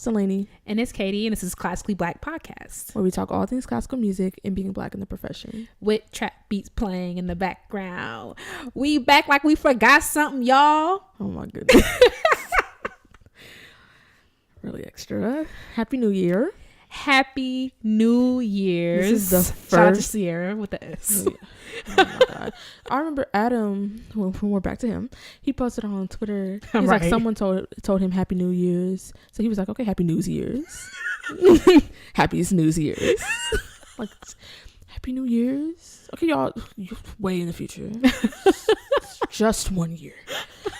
Delaney. And it's Katie, and this is Classically Black Podcast, where we talk all things classical music and being black in the profession. With trap beats playing in the background. We back like we forgot something, y'all. Oh my goodness. Really extra. Happy New Year. Happy New Year's. This is the first. Shout out to Sierra with the S. Oh my God. I remember Adam, when we're back to him, he posted on Twitter. He's like, someone told him Happy New Year's. So he was like, okay, Happy New Year's. Happiest New Year's. Like, Happy New Year's. Okay, y'all, way in the future. Just 1 year.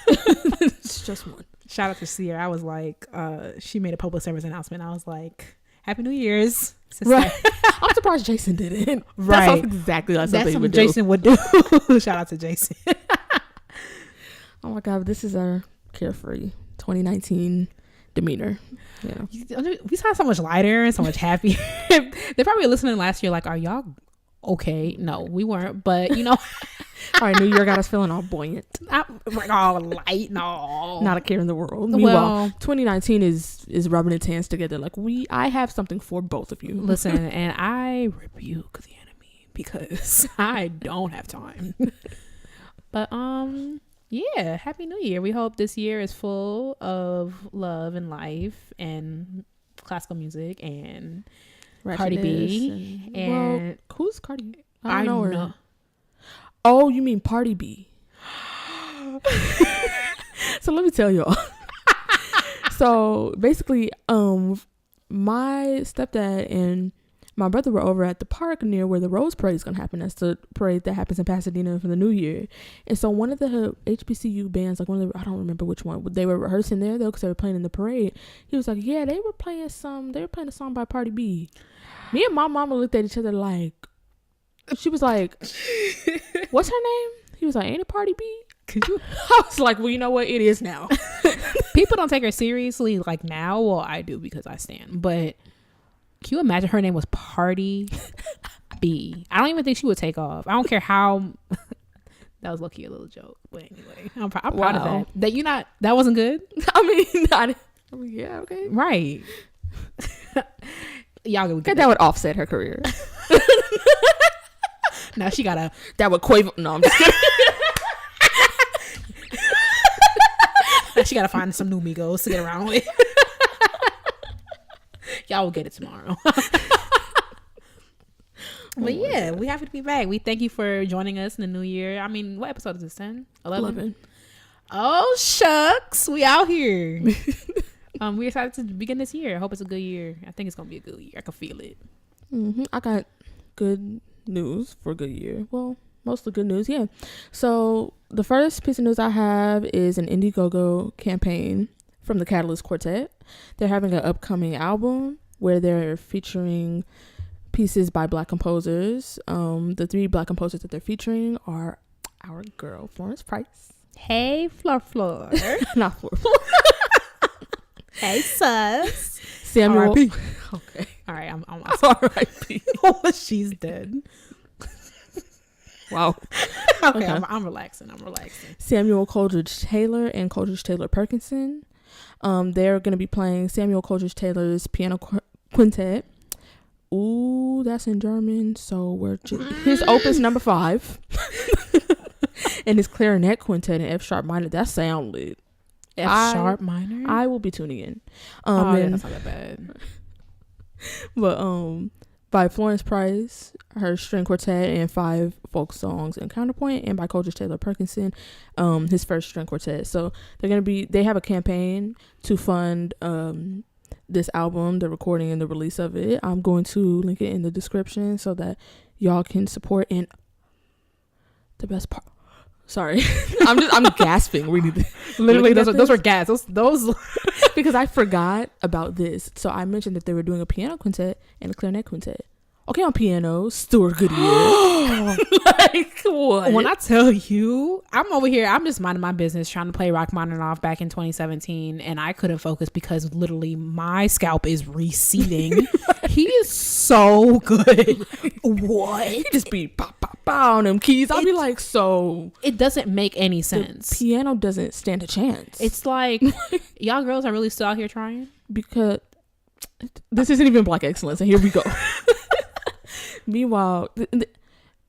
It's just one. Shout out to Sierra. I was like, she made a public service announcement. I was like, Happy New Year's. Right. I'm surprised Jason didn't. Right. That's exactly like something That's would Jason would do. Shout out to Jason. Oh my God. This is our carefree 2019 demeanor. Yeah. We sound so much lighter and so much happier. They're probably listening last year like, are y'all okay? No, we weren't. But, you know. All right, New Year got us feeling all buoyant. Like all light. No. Not a care in the world. Meanwhile, 2019 is rubbing its hands together. Like, I have something for both of you. Listen, and I rebuke the enemy because I don't have time. But, yeah, Happy New Year. We hope this year is full of love and life and classical music and Cardi B. And who's Cardi B? I don't know her. Oh, you mean Party B. So let me tell y'all. So basically, my stepdad and my brother were over at the park near where the Rose Parade is going to happen. That's the parade that happens in Pasadena for the New Year. And so one of the HBCU bands, like I don't remember which one, they were rehearsing there though because they were playing in the parade. He was like, yeah, they were playing a song by Party B. Me and my mama looked at each other like, she was like, what's her name? He was like, ain't it Party B? I was like, well, you know what? It is now. People don't take her seriously like now. Well, I do because I stand. But can you imagine her name was Party B? I don't even think she would take off. I don't care how. That was low-key a little joke. But anyway, I'm proud of that. That wasn't good? I mean, yeah, okay. Right. Y'all go get that would offset her career. Now she gotta. That would quaver. No, I'm just kidding. Now she gotta find some new Migos to get around with. Y'all will get it tomorrow. But yeah, we happy to be back. We thank you for joining us in the new year. I mean, what episode is this? 10? 11? Oh shucks, we out here. We're excited to begin this year. I hope it's a good year. I think it's gonna be a good year. I can feel it. I got good news for a good year. Well, mostly good news, yeah. So the first piece of news I have is an Indiegogo campaign from the Catalyst Quartet. They're having an upcoming album where they're featuring pieces by Black composers. The 3 Black composers that they're featuring are our girl Florence Price. Hey, Flor. Not Flor. Hey, sus. Samuel. R.I.P. Okay. All right, I'm R.I.P. She's dead. Wow. Okay. I'm relaxing. Samuel Coleridge Taylor and Coleridge Taylor Perkinson. They're going to be playing Samuel Coleridge Taylor's piano quintet. Ooh, that's in German. So his opus number 5. And his clarinet quintet in F sharp minor. That sound lit. F sharp minor? I will be tuning in. Yeah, that's not that bad. But by Florence Price, her string quartet and 5 folk songs and counterpoint, and by Coleridge Taylor Perkinson, his first string quartet. So they have a campaign to fund this album, the recording and the release of it. I'm going to link it in the description so that y'all can support. And the best part, sorry, I'm gasping reading. Literally, those were gasps. Those because I forgot about this. So I mentioned that they were doing a piano quintet and a clarinet quintet. Okay, on piano, Stuart Goodyear. Like, what? When I tell you, I'm over here, I'm just minding my business trying to play Rachmaninoff back in 2017, and I couldn't focus because literally my scalp is receding. He is so good. What? He just be pop, pop, pop on them keys. I'll be like, so. It doesn't make any sense. The piano doesn't stand a chance. It's like, y'all girls are really still out here trying? Because this isn't even Black excellence, and here we go. Meanwhile,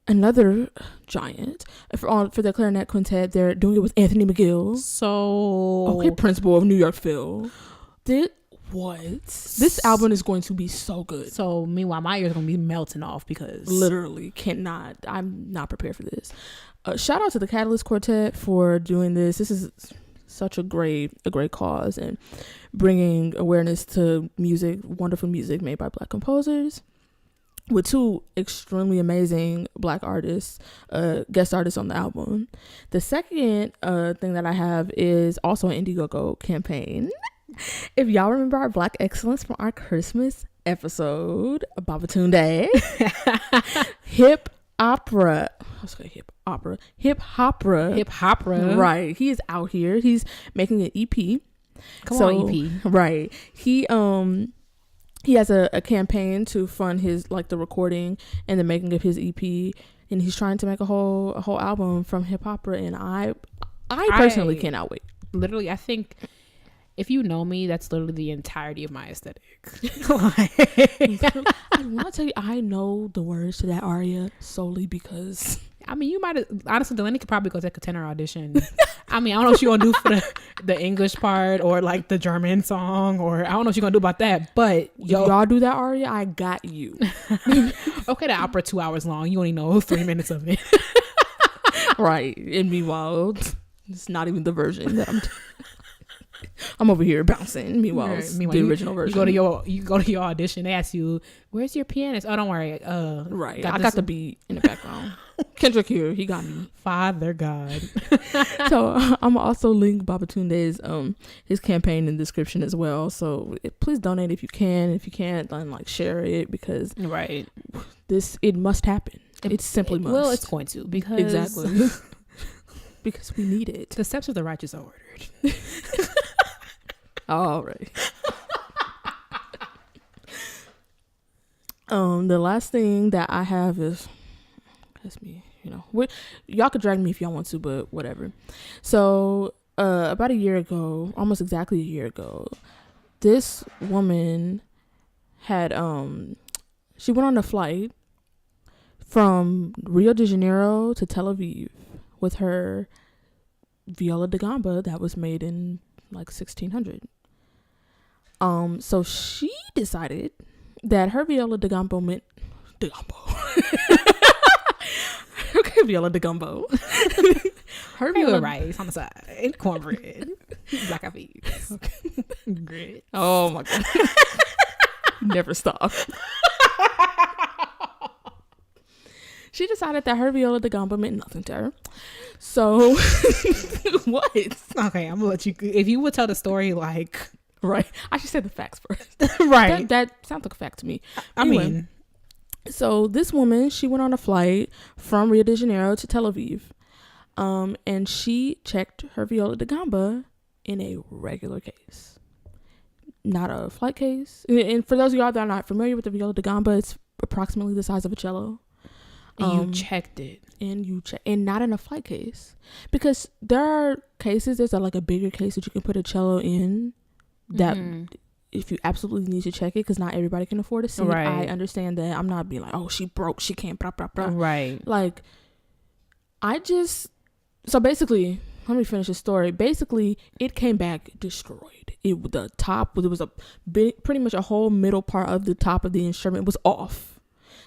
another giant for the clarinet quintet, they're doing it with Anthony McGill. So principal of New York Phil. This album is going to be so good. So meanwhile, my ears are gonna be melting off because literally I'm not prepared for this. Shout out to the Catalyst Quartet for doing this. This is such a great cause and bringing awareness to wonderful music made by Black composers, with two extremely amazing Black artists, guest artists on the album. The second thing that I have is also an Indiegogo campaign. If y'all remember our Black excellence from our Christmas episode, Babatunde, Hip Hopera. Right. He is out here. He's making an EP. Come on, EP. Right. He has a campaign to fund his, like, the recording and the making of his EP, and he's trying to make a whole album from hip opera, and I personally cannot wait. Literally, I think if you know me, that's literally the entirety of my aesthetic. I want to tell you, I know the words to that aria solely because... I mean, you might honestly, Delaney could probably go take a tenor audition. I mean, I don't know what you're gonna do for the English part or like the German song, or I don't know what you're gonna do about that. But y'all do that aria, I got you. Okay, the opera 2 hours long. You only know 3 minutes of it. Right. And meanwhile, it's not even the version that I'm over here bouncing. Meanwhile, the original version. You go to your audition. They ask you, "Where's your pianist?" Oh, don't worry. Right. I got the beat in the background. Kendrick here, he got me. Father God. So I'm also link Babatunde's his campaign in the description as well. So please donate if you can. If you can't, then like share it, because it must happen. It simply must. Well, it's going to, because exactly because we need it. The steps of the righteous are ordered. All right. The last thing that I have is, that's me, y'all could drag me if y'all want to, but whatever. So about a year ago, almost exactly a year ago, this woman had she went on a flight from Rio de Janeiro to Tel Aviv with her viola da gamba that was made in like 1600. So she decided that her viola da gamba meant okay, viola da gumbo. Her viola rice on the side, cornbread, black eyed peas, grit. Oh my god! Never stop. She decided that her viola da gamba meant nothing to her. So what? Okay, I'm gonna let you. If you would tell the story, like. Right. I should say the facts first. Right. That sounds like a fact to me. I mean. So this woman, she went on a flight from Rio de Janeiro to Tel Aviv. And she checked her viola da gamba in a regular case. Not a flight case. And for those of y'all that are not familiar with the viola da gamba, it's approximately the size of a cello. And you checked it. And not in a flight case. Because there are cases, there's like a bigger case that you can put a cello in. That if you absolutely need to check it, because not everybody can afford a seat. Right. I understand that. I'm not being like, oh, she broke, she can't, blah, blah, blah. Right. Like, so basically, let me finish the story. Basically, it came back destroyed. There was pretty much a whole middle part of the top of the instrument was off.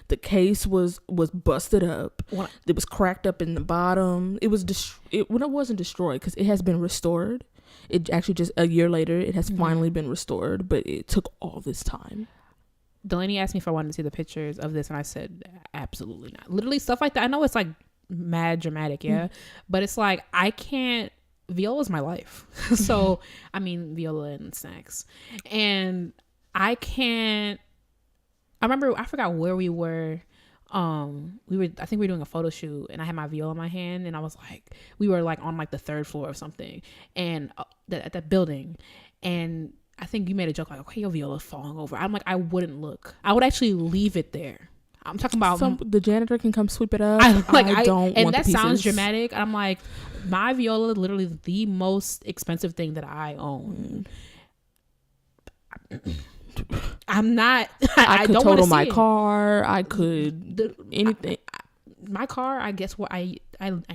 The case was busted up. It was cracked up in the bottom. It wasn't destroyed because it has been restored. It actually just a year later, it has finally been restored, but it took all this time. Delaney asked me if I wanted to see the pictures of this, and I said, absolutely not. Literally stuff like that. I know it's like mad dramatic, yeah, but it's like, I can't, viola is my life. So, I mean, viola and snacks. And I forgot where we were. I think we were doing a photo shoot, and I had my viola in my hand, and I was like, we were like on like the 3rd floor of something, and at that building, and I think you made a joke like, okay, your viola's falling over. I'm like, I wouldn't look. I would actually leave it there. I'm talking about the janitor can come sweep it up. I don't and want that sounds dramatic. I'm like, my viola is literally the most expensive thing that I own. I'm not. I could don't total my car. I could anything. My car, I guess what I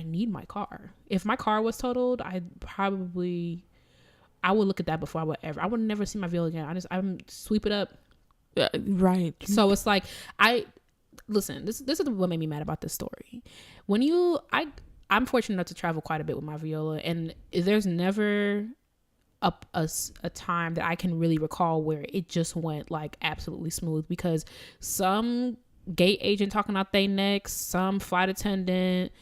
need my car. If my car was totaled, I would look at that before I would never see my viola again. I'm sweep it up. Right. So it's like listen, this is what made me mad about this story. I'm fortunate enough to travel quite a bit with my viola, and there's never a time that I can really recall where it just went like absolutely smooth, because some gate agent talking out their necks, some flight attendant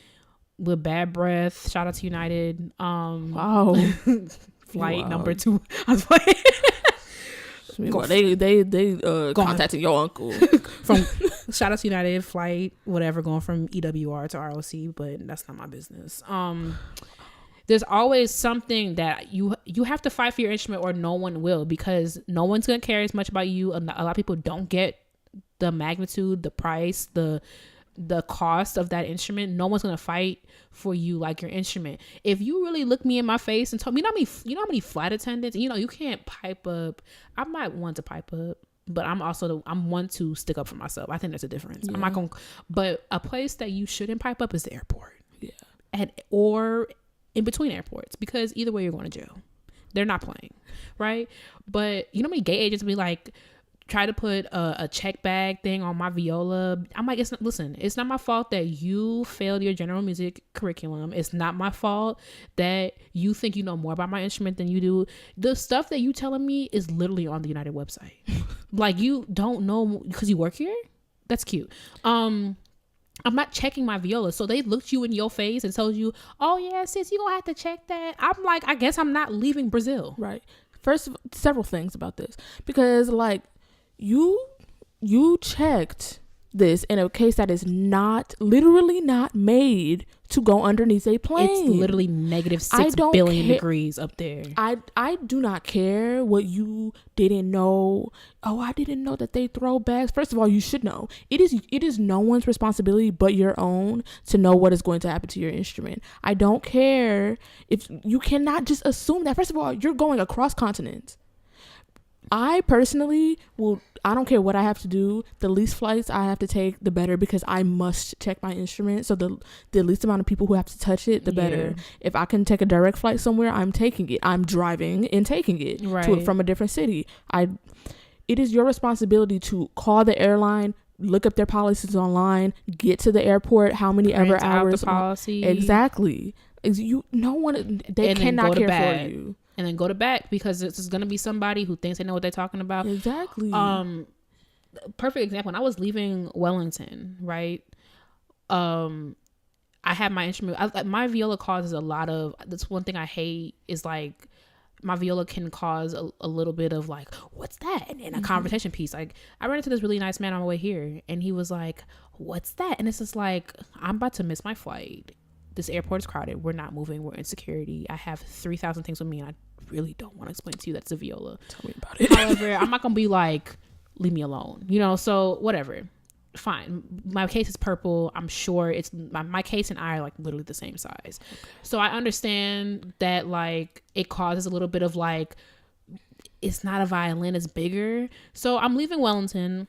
with bad breath, shout out to United, wow. flight number 2, I was like they contacted your uncle from shout out to United flight whatever, going from EWR to ROC, but that's not my business. There's always something that you have to fight for your instrument, or no one will, because no one's gonna care as much about you. A lot of people don't get the magnitude, the price, the cost of that instrument. No one's gonna fight for you like your instrument. If you really look me in my face and told me, you know how many flight attendants, you can't pipe up. I might want to pipe up, but I'm one to stick up for myself. I think there's a difference. Yeah. I'm not gonna, but a place that you shouldn't pipe up is the airport. Yeah. Or in between airports, because either way you're going to jail. They're not playing, right? But you know how many gay agents be like, try to put a check bag thing on my viola. I'm like, it's not my fault that you failed your general music curriculum. It's not my fault that you think you know more about my instrument than you do. The stuff that you telling me is literally on the United website. Like, you don't know because you work here? That's cute. I'm not checking my viola. So they looked you in your face and told you, oh yeah, sis, you gonna have to check that. I'm like, I guess I'm not leaving Brazil. Right. First, several things about this, because like you checked this in a case that is literally not made to go underneath a plane. It's literally negative 6 billion degrees up there. I do not care what you didn't know. Oh, I didn't know that they throw bags. First of all, you should know. It is no one's responsibility but your own to know what is going to happen to your instrument. I don't care if you cannot just assume that. First of all, you're going across continents. I personally I don't care what I have to do. The least flights I have to take, the better, because I must check my instrument. So the least amount of people who have to touch it, the better. If I can take a direct flight somewhere, I'm taking it. I'm driving and taking it from a different city. It is your responsibility to call the airline, look up their policies online, get to the airport, how many ever hours. The policy. Exactly. They cannot care for you. And then go to back, because this is going to be somebody who thinks they know what they're talking about. Exactly. Perfect example. When I was leaving Wellington, right? I had my instrument. My viola causes a lot of, that's one thing I hate, is like my viola can cause a little bit of like, what's that? And a conversation piece. Like, I ran into this really nice man on my way here, and he was like, what's that? And it's just like, I'm about to miss my flight. This airport is crowded. We're not moving. We're in security. I have 3,000 things with me, and I really don't want to explain to you that's a viola. Tell me about it. However, I'm not gonna be like, leave me alone, so whatever, fine. My case is purple. I'm sure it's my case and I are like literally the same size. Okay. So I understand that like it causes a little bit of like, it's not a violin, it's bigger. So I'm leaving Wellington,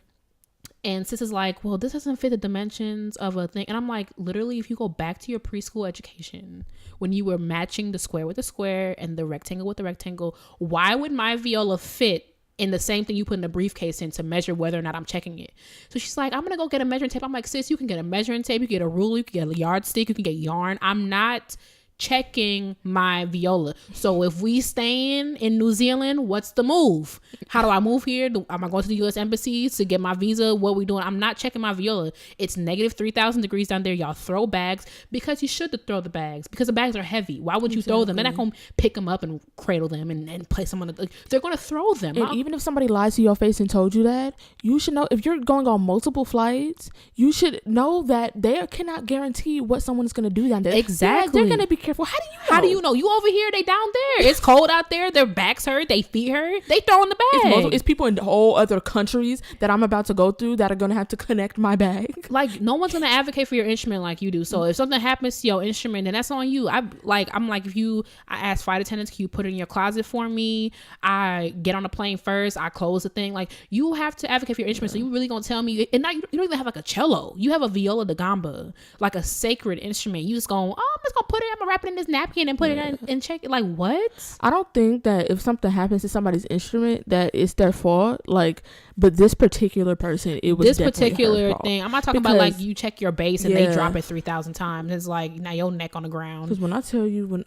and sis is like, well, this doesn't fit the dimensions of a thing. And I'm like, literally, if you go back to your preschool education, when you were matching the square with the square and the rectangle with the rectangle, why would my viola fit in the same thing you put in a briefcase in to measure whether or not I'm checking it? So she's like, I'm going to go get a measuring tape. I'm like, sis, you can get a measuring tape. You can get a ruler. You can get a yardstick. You can get yarn. I'm not checking my viola. So if we staying in New Zealand, what's the move? How do I move here? Am I going to the U.S. Embassy to get my visa? What we doing? I'm not checking my viola. It's negative 3,000 degrees down there. Y'all throw bags, because you should throw the bags, because the bags are heavy. Why would you throw them? They're not going to pick them up and cradle them and place them on they're going to throw them. And even if somebody lies to your face and told you that, you should know, if you're going on multiple flights, you should know that they cannot guarantee what someone is going to do down there. Exactly. They're going to be careful. How do you know? You over here, they down there. It's cold out there. Their backs hurt. They feet hurt. They throwing the bag. It's people in whole other countries that I'm about to go through that are going to have to connect my bag. Like, no one's going to advocate for your instrument like you do. So if something happens to your instrument, then that's on you. I'm like, I ask flight attendants, can you put it in your closet for me? I get on the plane first. I close the thing. Like, you have to advocate for your instrument. So you really going to tell me, and now you don't even have like a cello. You have a viola da gamba, like a sacred instrument. You just going, oh, I'm just going to put it, I'm going to wrap it in this napkin and put it in and check it. Like, what? I don't think that if something happens to somebody's instrument that it's their fault. Like, but this particular person, it was this definitely particular her fault. thing. I'm not talking about like you check your bass and they drop it 3,000 times. It's like now your neck on the ground. Because when I tell you, when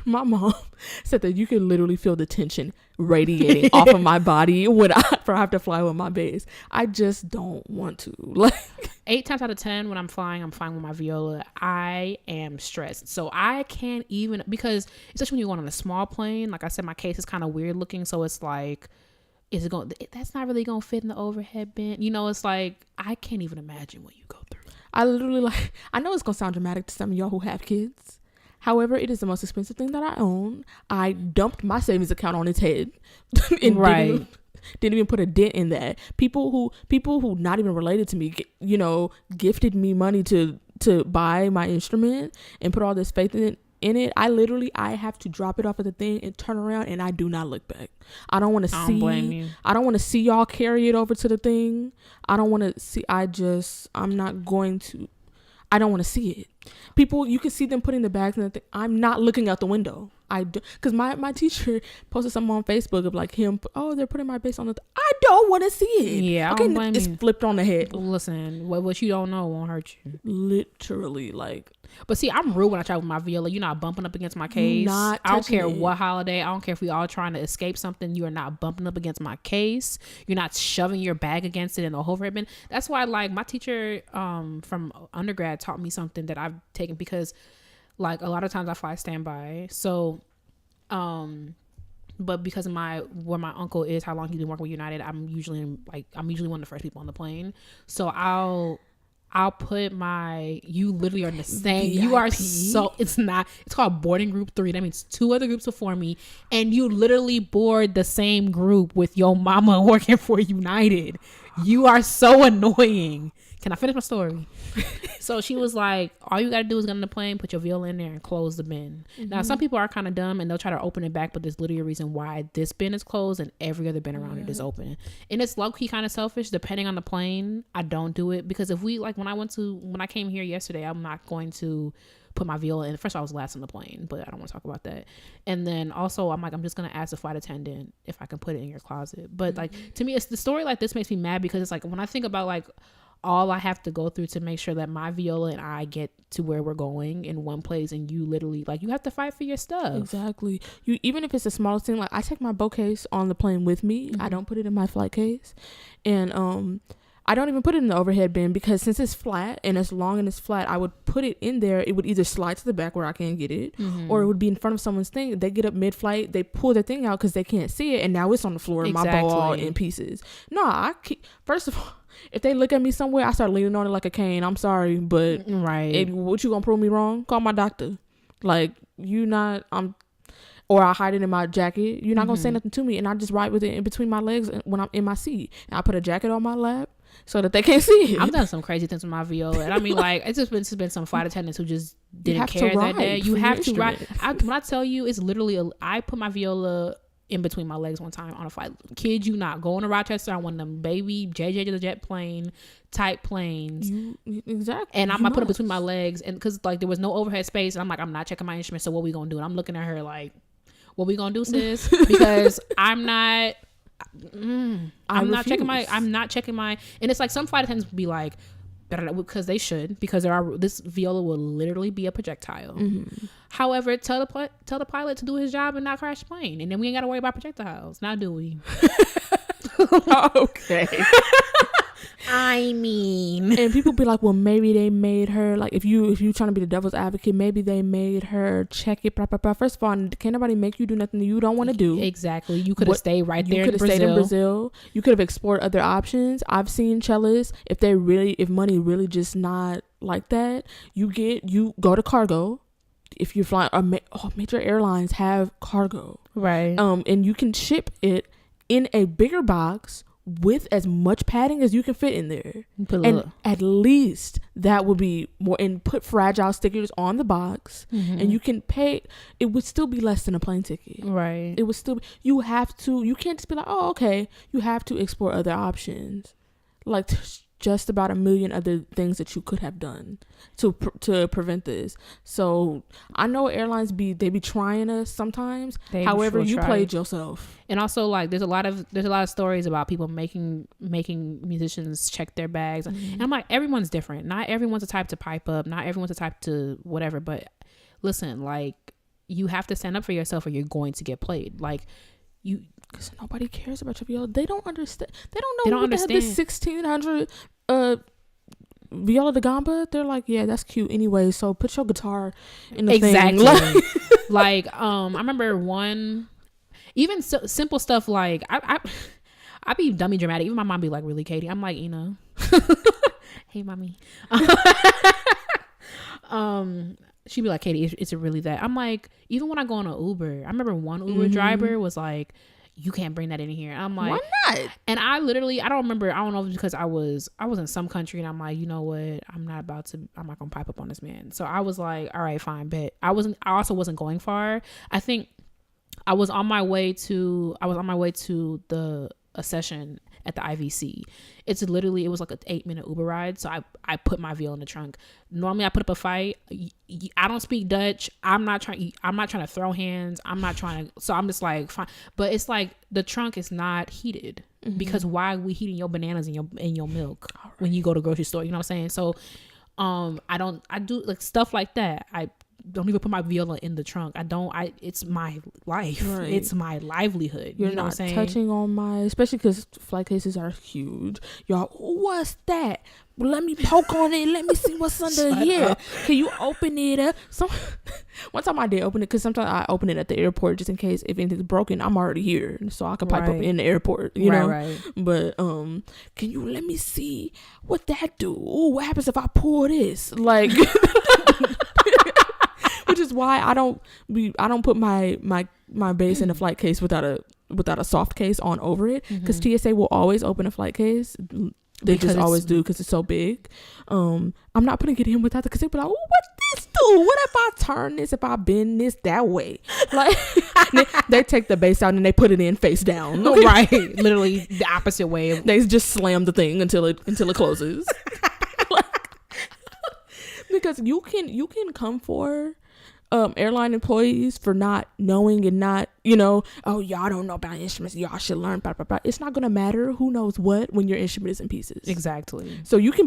my mom said that you could literally feel the tension radiating off of my body when I have to fly with my bass. I just don't want to. Like 8 times out of 10 when I'm flying with my viola, I am stressed. So I can't even, because especially when you're going on a small plane, like I said, my case is kind of weird looking. So it's like, that's not really going to fit in the overhead bin. You know, it's like, I can't even imagine what you go through. I literally I know it's going to sound dramatic to some of y'all who have kids. However, it is the most expensive thing that I own. I dumped my savings account on its head. And right. Didn't even put a dent in that. People who not even related to me, you know, gifted me money to buy my instrument and put all this faith in it. I have to drop it off at the thing and turn around, and I do not look back. I don't want to see. I don't blame you. I don't want to see y'all carry it over to the thing. I don't want to see. I'm not going to. I don't want to see it. People, you can see them putting the bags in the thing. I'm not looking out the window. I do, because my teacher posted something on Facebook of like him. Oh, they're putting my bass on the. I don't want to see it. Yeah, okay, I don't blame it's you. Flipped on the head. Listen, what you don't know won't hurt you. Literally, like. But see, I'm rude when I travel with my viola. You're not bumping up against my case. I don't care what holiday. I don't care if we all trying to escape something. You are not bumping up against my case. You're not shoving your bag against it in the whole ribbon. That's why, like, my teacher from undergrad taught me something that I've taken, because, like, a lot of times I fly standby. So, but because of where my uncle is, how long he's been working with United, I'm usually one of the first people on the plane. So I'll put you literally are in the same VIP? You are so it's called boarding group 3. That means 2 other groups before me, and you literally board the same group with your mama working for United. You are so annoying. Can I finish my story? So she was like, all you gotta do is get on the plane, put your viola in there, and close the bin. Mm-hmm. Now some people are kind of dumb and they'll try to open it back, but there's literally a reason why this bin is closed and every other bin around it is open. And it's low-key kind of selfish. Depending on the plane, I don't do it, because if when I came here yesterday, I'm not going to put my viola in. First of all, I was last on the plane, but I don't want to talk about that. And then also I'm just going to ask the flight attendant if I can put it in your closet. But like, to me, it's the story like this makes me mad, because it's like, when I think about like all I have to go through to make sure that my viola and I get to where we're going in one place, and you literally, like, you have to fight for your stuff. Exactly. You, even if it's the smallest thing, like I take my bow case on the plane with me. Mm-hmm. I don't put it in my flight case. And I don't even put it in the overhead bin, because since it's flat and it's long and it's flat, I would put it in there. It would either slide to the back where I can't get it, or it would be in front of someone's thing. They get up mid-flight, they pull their thing out because they can't see it, and now it's on the floor and my bow all in pieces. No, first of all, if they look at me somewhere, I start leaning on it like a cane. I'm sorry, but what you gonna prove me wrong? Call my doctor. Like, or I hide it in my jacket. You're not gonna say nothing to me, and I just ride with it in between my legs when I'm in my seat. And I put a jacket on my lap so that they can't see it. I've done some crazy things with my viola, and I mean, like, it's just been some flight attendants who just didn't care that day. You have to ride. When I tell you, it's literally I put my viola in between my legs one time on a flight. Kid you not, going to Rochester on one of them baby JJ to the jet plane type planes. Exactly. And I put it between my legs, and because like there was no overhead space, and I'm like, I'm not checking my instrument, so what we gonna do? And I'm looking at her like, what we gonna do, sis? Because I'm not checking my, and it's like some flight attendants would be like, because they should, because this viola will literally be a projectile. Mm-hmm. However, tell the pilot to do his job and not crash the plane, and then we ain't got to worry about projectiles. Now do we? Okay. I mean, and people be like, well, maybe they made her, like, if you trying to be the devil's advocate, maybe they made her check it. Blah, blah, blah. First of all, can't nobody make you do nothing that you don't want to do. Exactly. You could have stayed right there. You could have stayed in Brazil. You could have explored other options. I've seen cellists, if money really just not like that, you go to cargo, if you're flying, major airlines have cargo, right? And you can ship it in a bigger box with as much padding as you can fit in there, and at least that would be more. And put fragile stickers on the box, and you can pay. It would still be less than a plane ticket, right? It would still. You have to. You can't just be like, oh, okay. You have to explore other options, like just about a million other things that you could have done to prevent this. So I know airlines be trying us sometimes. However, you played yourself. And also, like, there's a lot of stories about people making musicians check their bags. And I'm like, everyone's different. Not everyone's the type to pipe up. Not everyone's the type to whatever. But listen, like, you have to stand up for yourself or you're going to get played. Like, because nobody cares about your viola. They don't understand. They don't know what the 1600 viola da gamba. They're like, yeah, that's cute anyway. So put your guitar in the thing. Like, I remember even simple stuff like I be dummy dramatic. Even my mom be like, really, Katie? I'm like, hey, mommy. She'd be like, Katie, is it really that? I'm like, even when I go on an Uber, I remember one Uber driver was like, you can't bring that in here. I'm like, why not? And I don't remember. I don't know if it's because I was in some country and I'm like, you know what? I'm not gonna pipe up on this man. So I was like, all right, fine, bet. I also wasn't going far. I think I was on my way to a session at the IVC. It was like an 8-minute Uber ride. So I put my Viol in the trunk. Normally I put up a fight. I don't speak Dutch. I'm not trying to throw hands. So I'm just like, fine. But it's like the trunk is not heated because why are we heating your bananas in your milk when you go to the grocery store? You know what I'm saying? So, I do like stuff like that. I don't even put my viola in the trunk. It's my life. Right. It's my livelihood. You're you know not what I'm saying? Touching on especially because flight cases are huge. Y'all, what's that? Let me poke on it. Let me see what's under here. Can you open it up? One time I did open it because sometimes I open it at the airport just in case if anything's broken, I'm already here. So I can pipe up in the airport, you know? Right. But can you let me see what that do? Ooh, what happens if I pull this? Like which is why I don't put my bass in a flight case without a soft case on over it, because TSA will always open a flight case. They just always do because it's so big. I'm not putting it in without because they'll be like, oh, what this do? What if I turn this? If I bend this that way? Like they take the bass out and they put it in face down. Okay? Right, literally the opposite way. They just slam the thing until it closes. Because you can come for airline employees for not knowing and not, oh, y'all don't know about instruments, y'all should learn, blah, blah, blah. It's not gonna matter who knows what when your instrument is in pieces. Exactly. So you can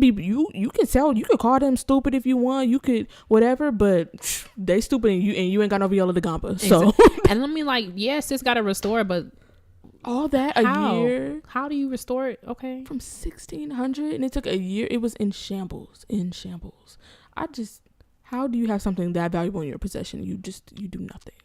call them stupid if you want, you could whatever, but they stupid and you ain't got no viola da gamba. So and I mean, like, yes, it's gotta restore, but all that a year. How do you restore it? Okay, from 1600 and it took a year. It was in shambles. How do you have something that valuable in your possession? You do nothing.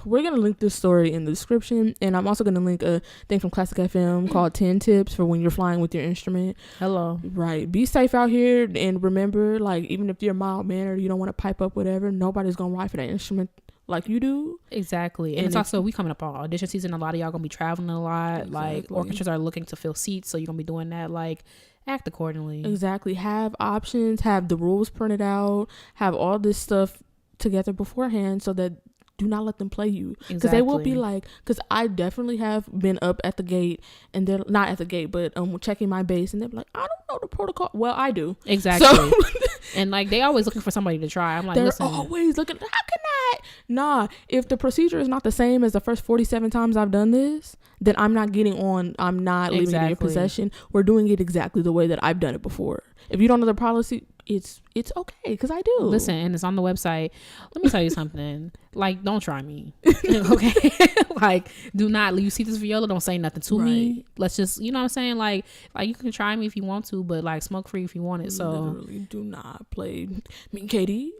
We're going to link this story in the description. And I'm also going to link a thing from Classic FM called 10 Tips for when you're flying with your instrument. Hello. Right. Be safe out here. And remember, like, even if you're mild-mannered, you don't want to pipe up, whatever, nobody's going to ride for that instrument like you do. Exactly. And it's also, we coming up on audition season. A lot of y'all going to be traveling a lot. Exactly. Like, orchestras are looking to fill seats. So you're going to be doing that. Like, act accordingly. Exactly. Have options, have the rules printed out, have all this stuff together beforehand so that do not let them play you. Because they will be like, because I definitely have been up at the gate and they're not at the gate, but checking my bass and they're like, I don't know the protocol. Well, I do. Exactly. So, and like they always looking for somebody to try. I'm like, they're always looking, how can I? Nah, if the procedure is not the same as the first 47 times I've done this, then I'm not getting on. I'm not leaving it in your possession. We're doing it exactly the way that I've done it before. If you don't know the policy, it's okay because I do. Listen, and it's on the website. Let me tell you something. Like, don't try me. Okay? Like, do not. You see this viola, don't say nothing to me. Let's just, you know what I'm saying? Like you can try me if you want to, but like smoke free if you want it. So literally, do not play me, Katie.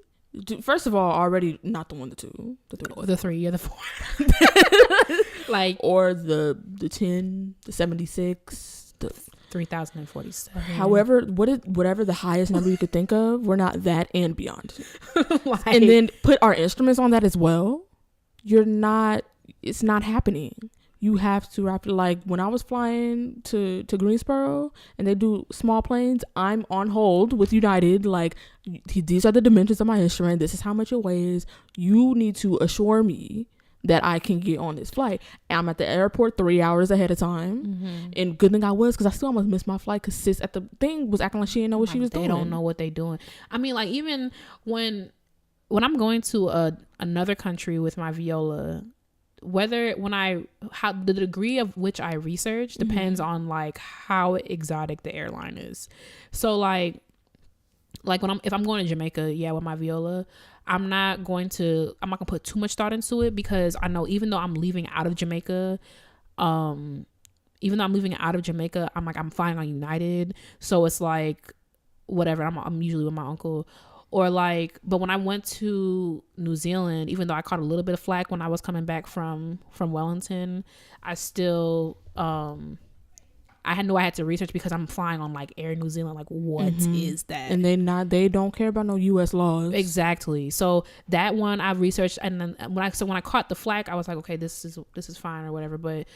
First of all, already not the 1, the 2, the 3, or the 4. Like, or the 10, the 76, 3,047. However, whatever the highest number you could think of, we're not that and beyond. Like, and then put our instruments on that as well. It's not happening. You have to wrap it. Like when I was flying to Greensboro and they do small planes, I'm on hold with United. Like, these are the dimensions of my instrument. This is how much it weighs. You need to assure me that I can get on this flight. And I'm at the airport 3 hours ahead of time. Mm-hmm. And good thing I was, because I still almost missed my flight because sis at the thing was acting like she didn't know what she was doing. They don't know what they doing. I mean, like, even when I'm going to another country with my viola, how the degree of which I research depends on like how exotic the airline is. So like if I'm going to Jamaica, with my viola, I'm not gonna put too much thought into it, because I know even though I'm leaving out of Jamaica, I'm flying on United, so it's like whatever. I'm usually with my uncle. Or like, but when I went to New Zealand, even though I caught a little bit of flack when I was coming back from Wellington, I still I had to research, because I'm flying on like Air New Zealand. Like, what is that? And they don't care about no U.S. laws. Exactly. So that one I researched, and then when I caught the flack, I was like, okay, this is fine or whatever. But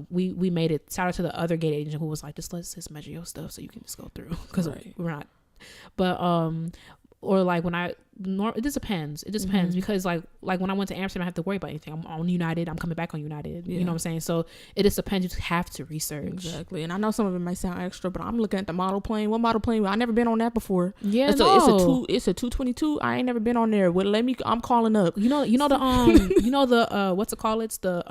we made it. Shout out to the other gate agent who was like, let's just measure your stuff so you can just go through, because we're not. But or like it just depends. It just depends, because like when I went to Amsterdam, I have to worry about anything. I'm on United. I'm coming back on United. You know what I'm saying? So it just depends. You just have to research. Exactly. And I know some of it might sound extra, but I'm looking at the model plane. What model plane? I never been on that before. Yeah, it's a 222. I ain't never been on there. Well, I'm calling up. You know the what's it called? It's the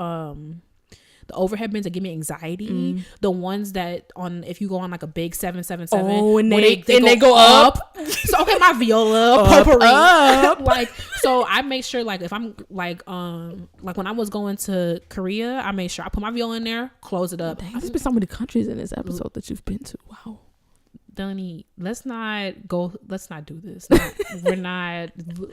overhead bins that give me anxiety. The ones that if you go on like a big 777, and they go up. So okay, my viola potpourri up. Like, so I make sure, like, if I'm like when I was going to Korea, I made sure I put my viola in there, close it up. There's been so many countries in this episode that you've been to. Wow. Delaney, let's not do this.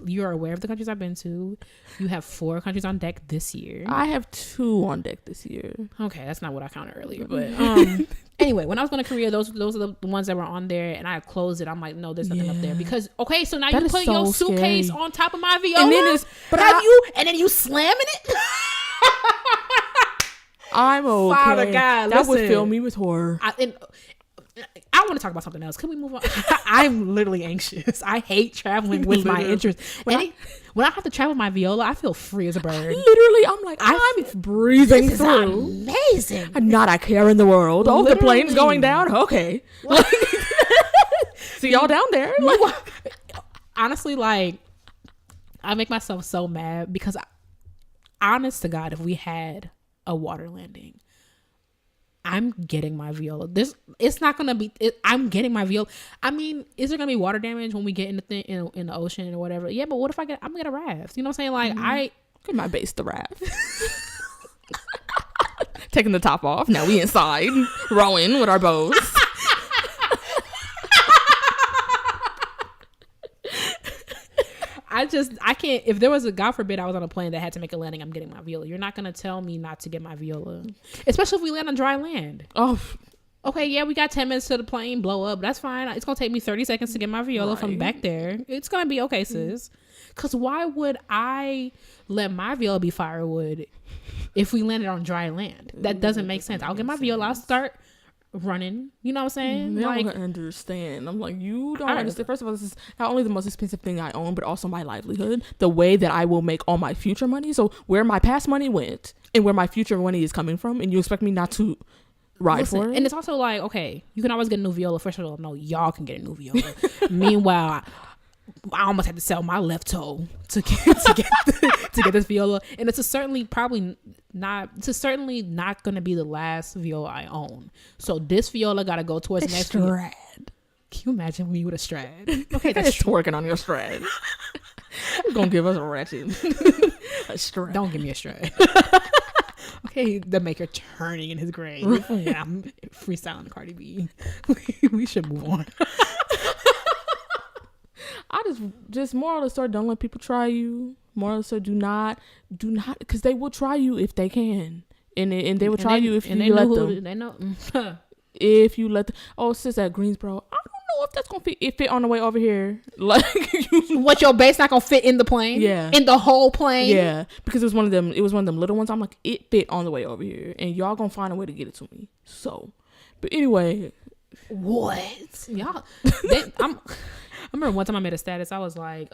You're aware of the countries I've been to. You have 4 countries on deck this year. I have 2 on deck this year. Okay, that's not what I counted earlier, but anyway, when I was going to Korea, those are the ones that were on there, and I closed it. I'm like, no, there's nothing up there, because okay, so now you put your suitcase on top of my viola, and then you slamming it. I'm okay. Father God, that would fill me with horror. I want to talk about something else. Can we move on? I'm literally anxious. I hate traveling with my interest. When I have to travel with my viola, I feel free as a bird. Literally, I'm like, I'm breathing through. Amazing. I'm not a care in the world. Oh, the plane's going down? Okay. See y'all down there? Honestly, like, I make myself so mad, because honest to God, if we had a water landing, I'm getting my viola. It's not gonna be. I'm getting my viola. I mean, is there gonna be water damage when we get in the ocean or whatever? Yeah, but what if I'm gonna get a raft? You know what I'm saying? Like, I get my base the raft. Taking the top off. Now we inside rowing with our bows. I can't. If there was God forbid I was on a plane that had to make a landing, I'm getting my viola. You're not gonna tell me not to get my viola, especially if we land on dry land. Oh, okay, yeah, we got 10 minutes to the plane blow up. That's fine. It's gonna take me 30 seconds to get my viola from back there. It's gonna be okay, sis. Cause why would I let my viola be firewood if we landed on dry land? That doesn't make sense. I'll get my viola. I'll start running. You know what I'm saying? I don't understand. I'm like, you don't understand. First of all, this is not only the most expensive thing I own, but also my livelihood, the way that I will make all my future money. So where my past money went and where my future money is coming from, and you expect me not to ride for it? And it's also like, okay, you can always get a new viola. First of all, no, y'all can get a new viola. Meanwhile, I almost had to sell my left toe to get this viola, and it's certainly not going to be the last viola I own. So this viola got to go towards next Strad. Can you imagine me with a Strad? Okay, that's working on your Strad. Gonna give us a ratchet. A Strad. Don't give me a Strad. Okay, the maker turning in his grave. Yeah, I'm freestyling Cardi B. We should move on. I just moral of the story, don't let people try you. Moral of the story, do not, because they will try you if they can, and they will try you if you let them. They know. if you let sis at Greensboro, I don't know if that's gonna fit on the way over here. Like, what, your bass not gonna fit in the plane? Yeah, in the whole plane. Yeah, because it was one of them little ones. I'm like, it fit on the way over here, and y'all gonna find a way to get it to me. So, but anyway, what y'all? I remember one time I made a status. I was like,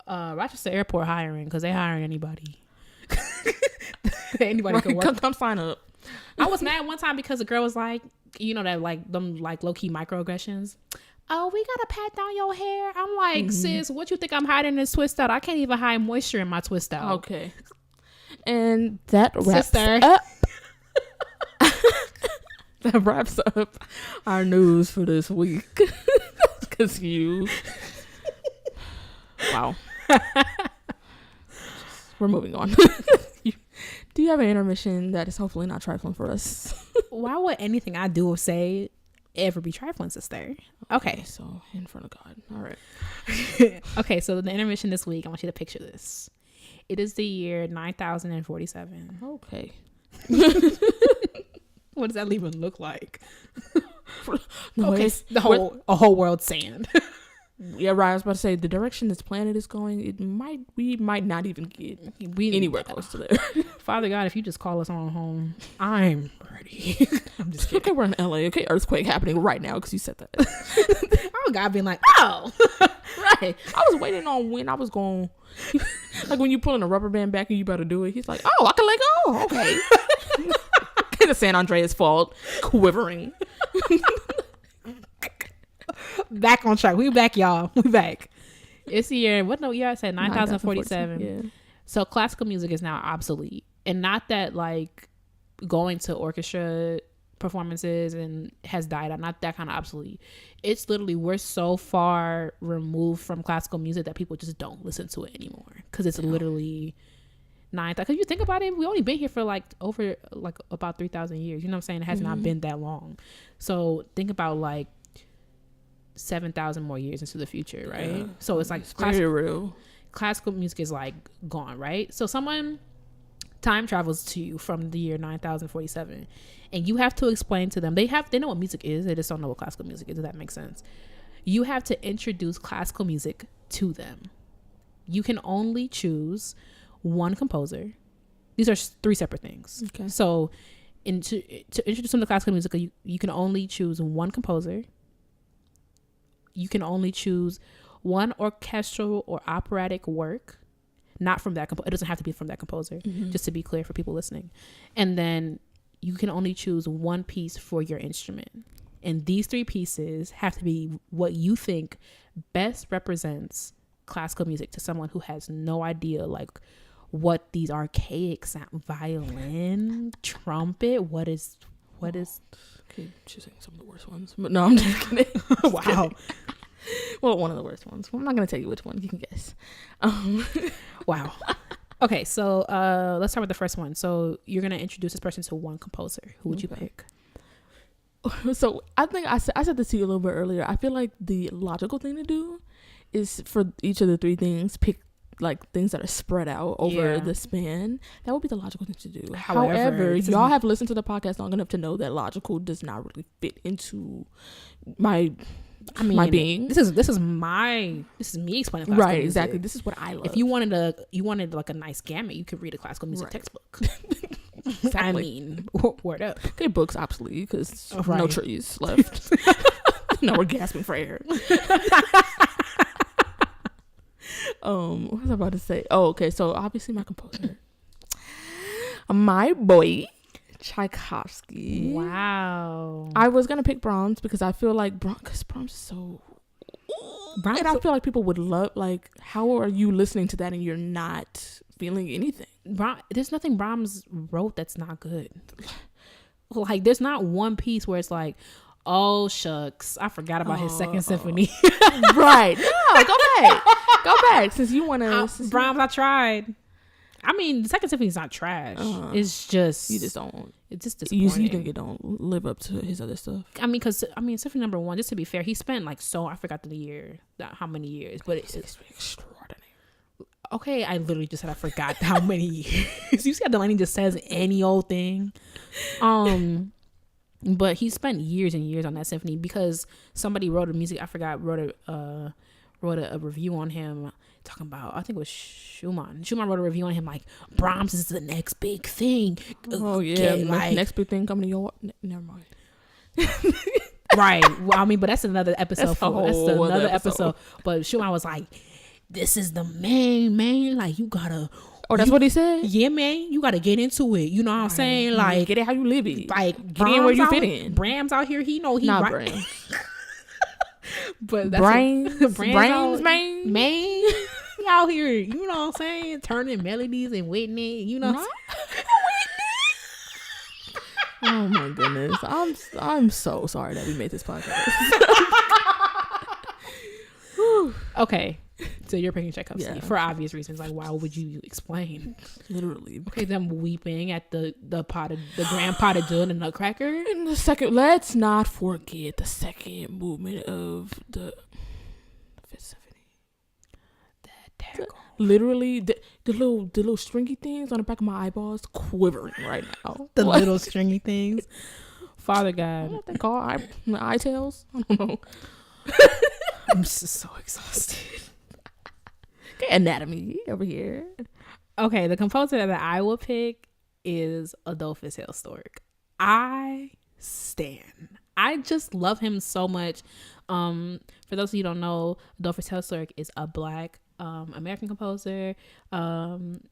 Rochester Airport hiring, because they hiring anybody. Anybody can work. Come sign up. I was mad one time because the girl was like, you know, that like them like low key microaggressions. Oh, we gotta pat down your hair. I'm like, sis, what you think I'm hiding this twist out? I can't even hide moisture in my twist out. Okay. And that wraps up our news for this week. Because wow. We're moving on. Do you have an intermission that is hopefully not trifling for us? Why would anything I do or say ever be trifling, sister? Okay. So, in front of God. All right. Okay, so the intermission this week, I want you to picture this. It is the year 9047. Okay. What does that even look like? No, okay, a whole world sand. Yeah, right. I was about to say the direction this planet is going, we might not even get anywhere close to there. Father God, if you just call us on home, I'm ready. I'm just kidding. Okay, we're in LA. Okay, earthquake happening right now because you said that. Oh, God being like, oh, right. I was waiting on when I was going, like when you pulling a rubber band back and you better do it. He's like, oh, I can let go. Okay. The San Andreas fault, quivering. Back on track. We back, y'all. We back. It's the year, what year I said? 9047. Yeah. So classical music is now obsolete. And not that like going to orchestra performances and has died out. Not that kind of obsolete. It's literally, we're so far removed from classical music that people just don't listen to it anymore. Because it's literally because you think about it, we only been here for like over like about 3,000 years. You know what I'm saying? It has not been that long. So think about like 7,000 more years into the future, right? Yeah. So it's like classical music is like gone, right? So someone time travels to you from the year 9047 and you have to explain to them, they know what music is, they just don't know what classical music is. Does that make sense? You have to introduce classical music to them. You can only choose one composer. These are 3 separate things. Okay. So to introduce them to classical music, you can only choose one composer. You can only choose one orchestral or operatic work, not from that composer. It doesn't have to be from that composer, just to be clear for people listening. And then you can only choose one piece for your instrument. And these 3 pieces have to be what you think best represents classical music to someone who has no idea, like, what these archaic sound, violin, trumpet, what is okay, choosing some of the worst ones, but no, I'm just kidding. Wow. Well, one of the worst ones. Well, I'm not gonna tell you which one. You can guess. Wow. Okay, so let's start with the first one. So you're gonna introduce this person to one composer. Who would you pick? So I think I said this to you a little bit earlier. I feel like the logical thing to do is for each of the 3 things, pick like things that are spread out over the span. That would be the logical thing to do. However, y'all have listened to the podcast long enough to know that logical does not really fit into my being. This is me explaining classical right, music. exactly. This is what I love. If you wanted like a nice gamut, you could read a classical music textbook. Exactly. I mean, word up. Okay, books obsolete because no trees left. No, we're gasping for air. What was I about to say? Oh, okay. So obviously my composer, my boy Tchaikovsky. Wow. I was gonna pick Brahms because I feel like Brahms is so. And I feel like people would love. Like, how are you listening to that and you're not feeling anything? There's nothing Brahms wrote that's not good. Like, there's not one piece where it's like, oh shucks, I forgot about his second symphony. Right. No, go back. Since you want to. Brahms, I tried. I mean, the second symphony is not trash. It's just you just don't. It's just disappointing. You think it don't live up to his other stuff. I mean, because symphony number 1. Just to be fair, he spent like I forgot the year, how many years, but it's extraordinary. Okay, I literally just said I forgot how many years. You see how Delaney just says any old thing. But he spent years and years on that symphony because somebody wrote a review on him talking about, I think it was Schumann. Schumann wrote a review on him like, Brahms is the next big thing. Oh yeah, like, next big thing coming to your never mind. Right. Well, I mean, but that's another episode. That's another episode. But Schumann was like, this is the main, like, you gotta. Oh, that's what he said? Yeah, man. You gotta get into it. You know what I'm saying? Like, get it how you live it. Like, get in where you fit in. Brahms out here, he know he not right. Brahms. But that's brains, man. He out here, you know what I'm saying? Turning melodies and Whitney, you know. Oh my goodness. I'm so sorry that we made this podcast. Okay. So you're picking Tchaikovsky, yeah, for obvious reasons. Like, why would you explain? Literally. Okay, them weeping at the grand pot of Dune and Nutcracker. And the second, let's not forget the second movement of the Fifth Symphony. Literally, the little stringy things on the back of my eyeballs quivering right now. The little stringy things. Father God. What they call eye tails? I don't know. I'm just so exhausted. Anatomy over here. Okay, the composer that I will pick is Adolphus Hailstork. I just love him so much. For those of you who don't know, Adolphus Hailstork is a Black American composer.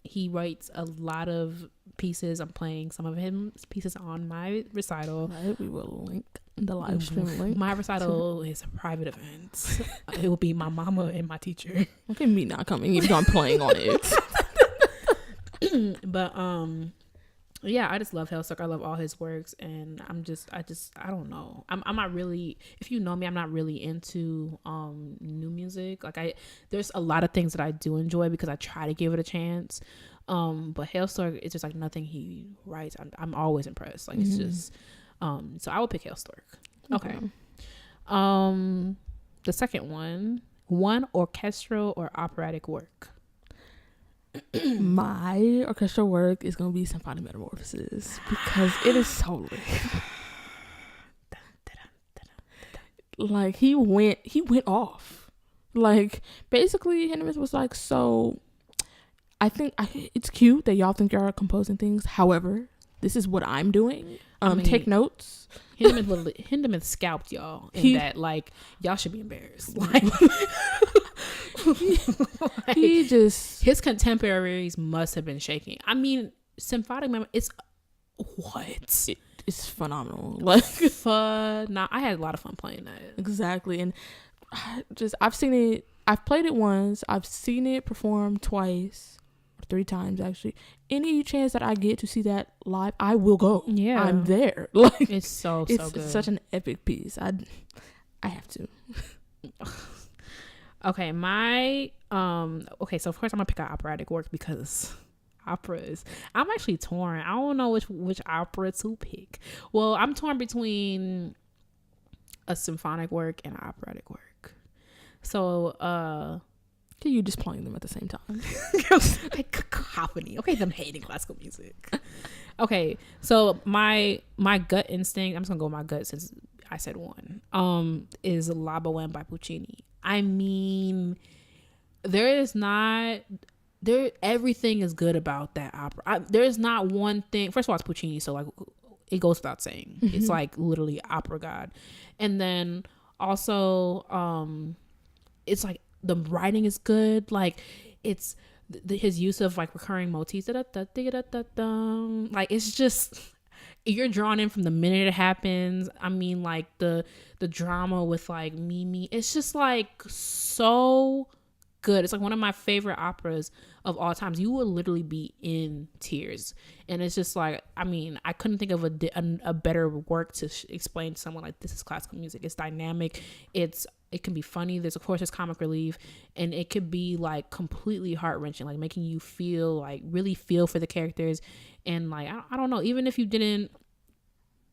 He writes a lot of pieces. I'm playing some of his pieces on my recital. Right, we will link the live stream link. My recital is a private event. It will be my mama and my teacher. Okay, me not coming even though I'm playing on it. But yeah, I just love Hailstork. I love all his works, and I don't know. I'm not really, if you know me, I'm not really into new music. Like there's a lot of things that I do enjoy because I try to give it a chance. But Hailstork is just like nothing he writes. I'm always impressed. Like it's just so I will pick Hailstork. Okay. The second one orchestral or operatic work. My orchestral work is gonna be Symphonic Metamorphosis because it is so lit. Like he went off. Like basically Hindemith was like, so I think it's cute that y'all think y'all are composing things. However, this is what I'm doing. Take notes. Hindemith scalped y'all in that, like, y'all should be embarrassed. Like, he just, his contemporaries must have been shaking. I mean, symphonic memory, it's it's phenomenal. Like I had a lot of fun playing that. Exactly. And I've seen it, I've played it once, I've seen it performed twice, 3 times actually. Any chance that I get to see that live, I will go. Yeah, I'm there. Like it's so good. It's such an epic piece. I have to. Okay, so of course I'm gonna pick out operatic work because operas, I'm actually torn. I don't know which opera to pick. Well, I'm torn between a symphonic work and an operatic work. So you just playing them at the same time? Like cacophony. Okay, them hating classical music. Okay, so my gut instinct, I'm just gonna go with my gut since I said one, is La Bohème by Puccini. I mean, everything is good about that opera. There's not one thing. First of all, it's Puccini, so like it goes without saying. It's like literally opera god. And then also it's like the writing is good. Like it's his use of like recurring motifs. Like it's just, you're drawn in from the minute it happens. I mean, like the drama with like Mimi, it's just like so good. It's like one of my favorite operas of all times. You will literally be in tears, and it's just like, I mean, I couldn't think of a better work to explain to someone like, this is classical music. It's dynamic. It can be funny. There's comic relief, and it could be like completely heart-wrenching, like making you feel like really feel for the characters. And like I don't know, even if you don't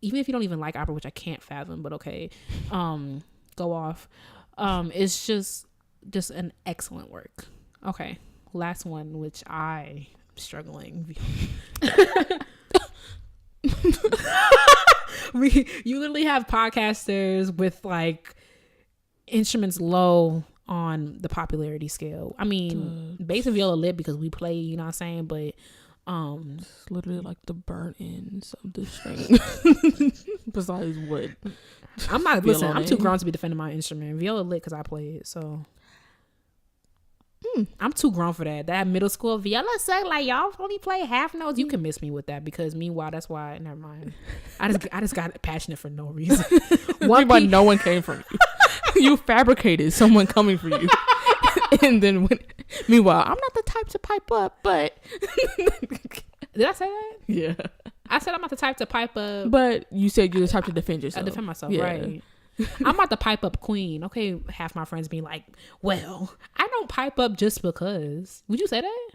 even like opera, which I can't fathom, but okay, go off. It's just an excellent work. Okay, last one, which I'm struggling. You literally have podcasters with like instruments low on the popularity scale. I mean, bass and viola lit because we play, you know what I'm saying? But it's literally like the burnt ends of the string. Besides what? I'm too grown to be defending my instrument. Viola lit because I play it, so I'm too grown for that. That middle school viola suck, like y'all only play half notes. You can miss me with that because meanwhile, that's why. Never mind. I just got passionate for no reason. No one came from you. You fabricated someone coming for you, and then meanwhile, I'm not the type to pipe up. But did I say that? Yeah, I said I'm not the type to pipe up. But you said you're the type to defend yourself. I defend myself, yeah. Right? I'm not the pipe up queen. Okay, half my friends be like, well, I don't pipe up just because. Would you say that?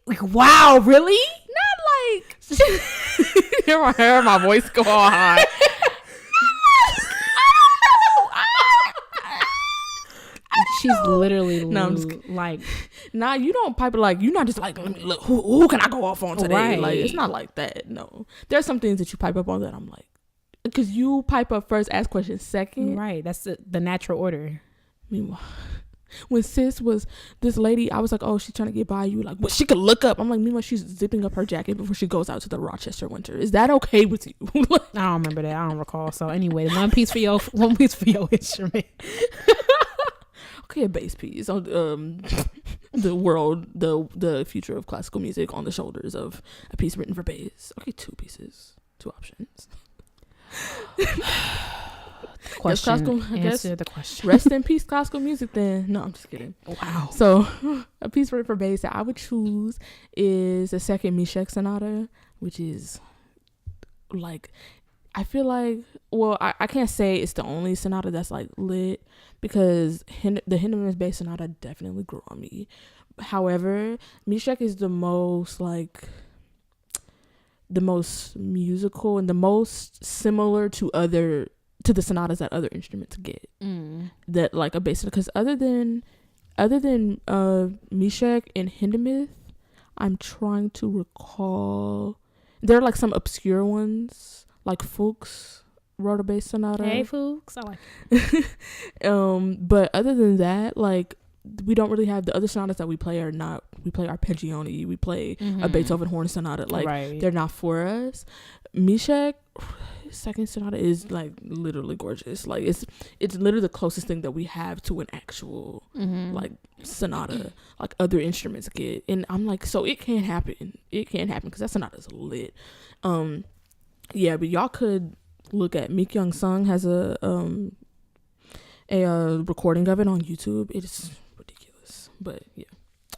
Like, wow, really? Not like hear my voice go all high. She's literally like, nah, you don't pipe it like, you're not just like, let me look, who can I go off on today? Right. Like, it's not like that. No, there's some things that you pipe up on that I'm like, because you pipe up first, ask questions second. Right. That's the natural order. Meanwhile, when sis was this lady, I was like, oh, she's trying to get by you. Like, what? She could look up. I'm like, meanwhile, she's zipping up her jacket before she goes out to the Rochester winter. Is that okay with you? I don't remember that. I don't recall. So anyway, one piece for your instrument. Okay, a bass piece on the future of classical music on the shoulders of a piece written for bass. Okay, 2 pieces, 2 options. Question. Answer the question. Rest in peace, classical music. Then no, I'm just kidding. Wow. So a piece written for bass that I would choose is the second Meshach Sonata, which is like, I feel like, well, I can't say it's the only sonata that's like lit, because the Hindemith's bass sonata definitely grew on me. However, Meshach is the most musical and the most similar to the sonatas that other instruments get. That like a bass, because other than Meshach and Hindemith, I'm trying to recall, there are like some obscure ones, like Fuchs wrote a bass sonata. Hey Fuchs, I like it. But other than that, like, we don't really have the other sonatas that we play arpeggione, we play a Beethoven horn sonata, like right. They're not for us. Meshach second sonata is like literally gorgeous. Like it's literally the closest thing that we have to an actual like sonata like other instruments get, and I'm like, so it can't happen because that sonata is lit. Yeah, but y'all could look at Meek Young Sung has a recording of it on YouTube. It is ridiculous, but yeah,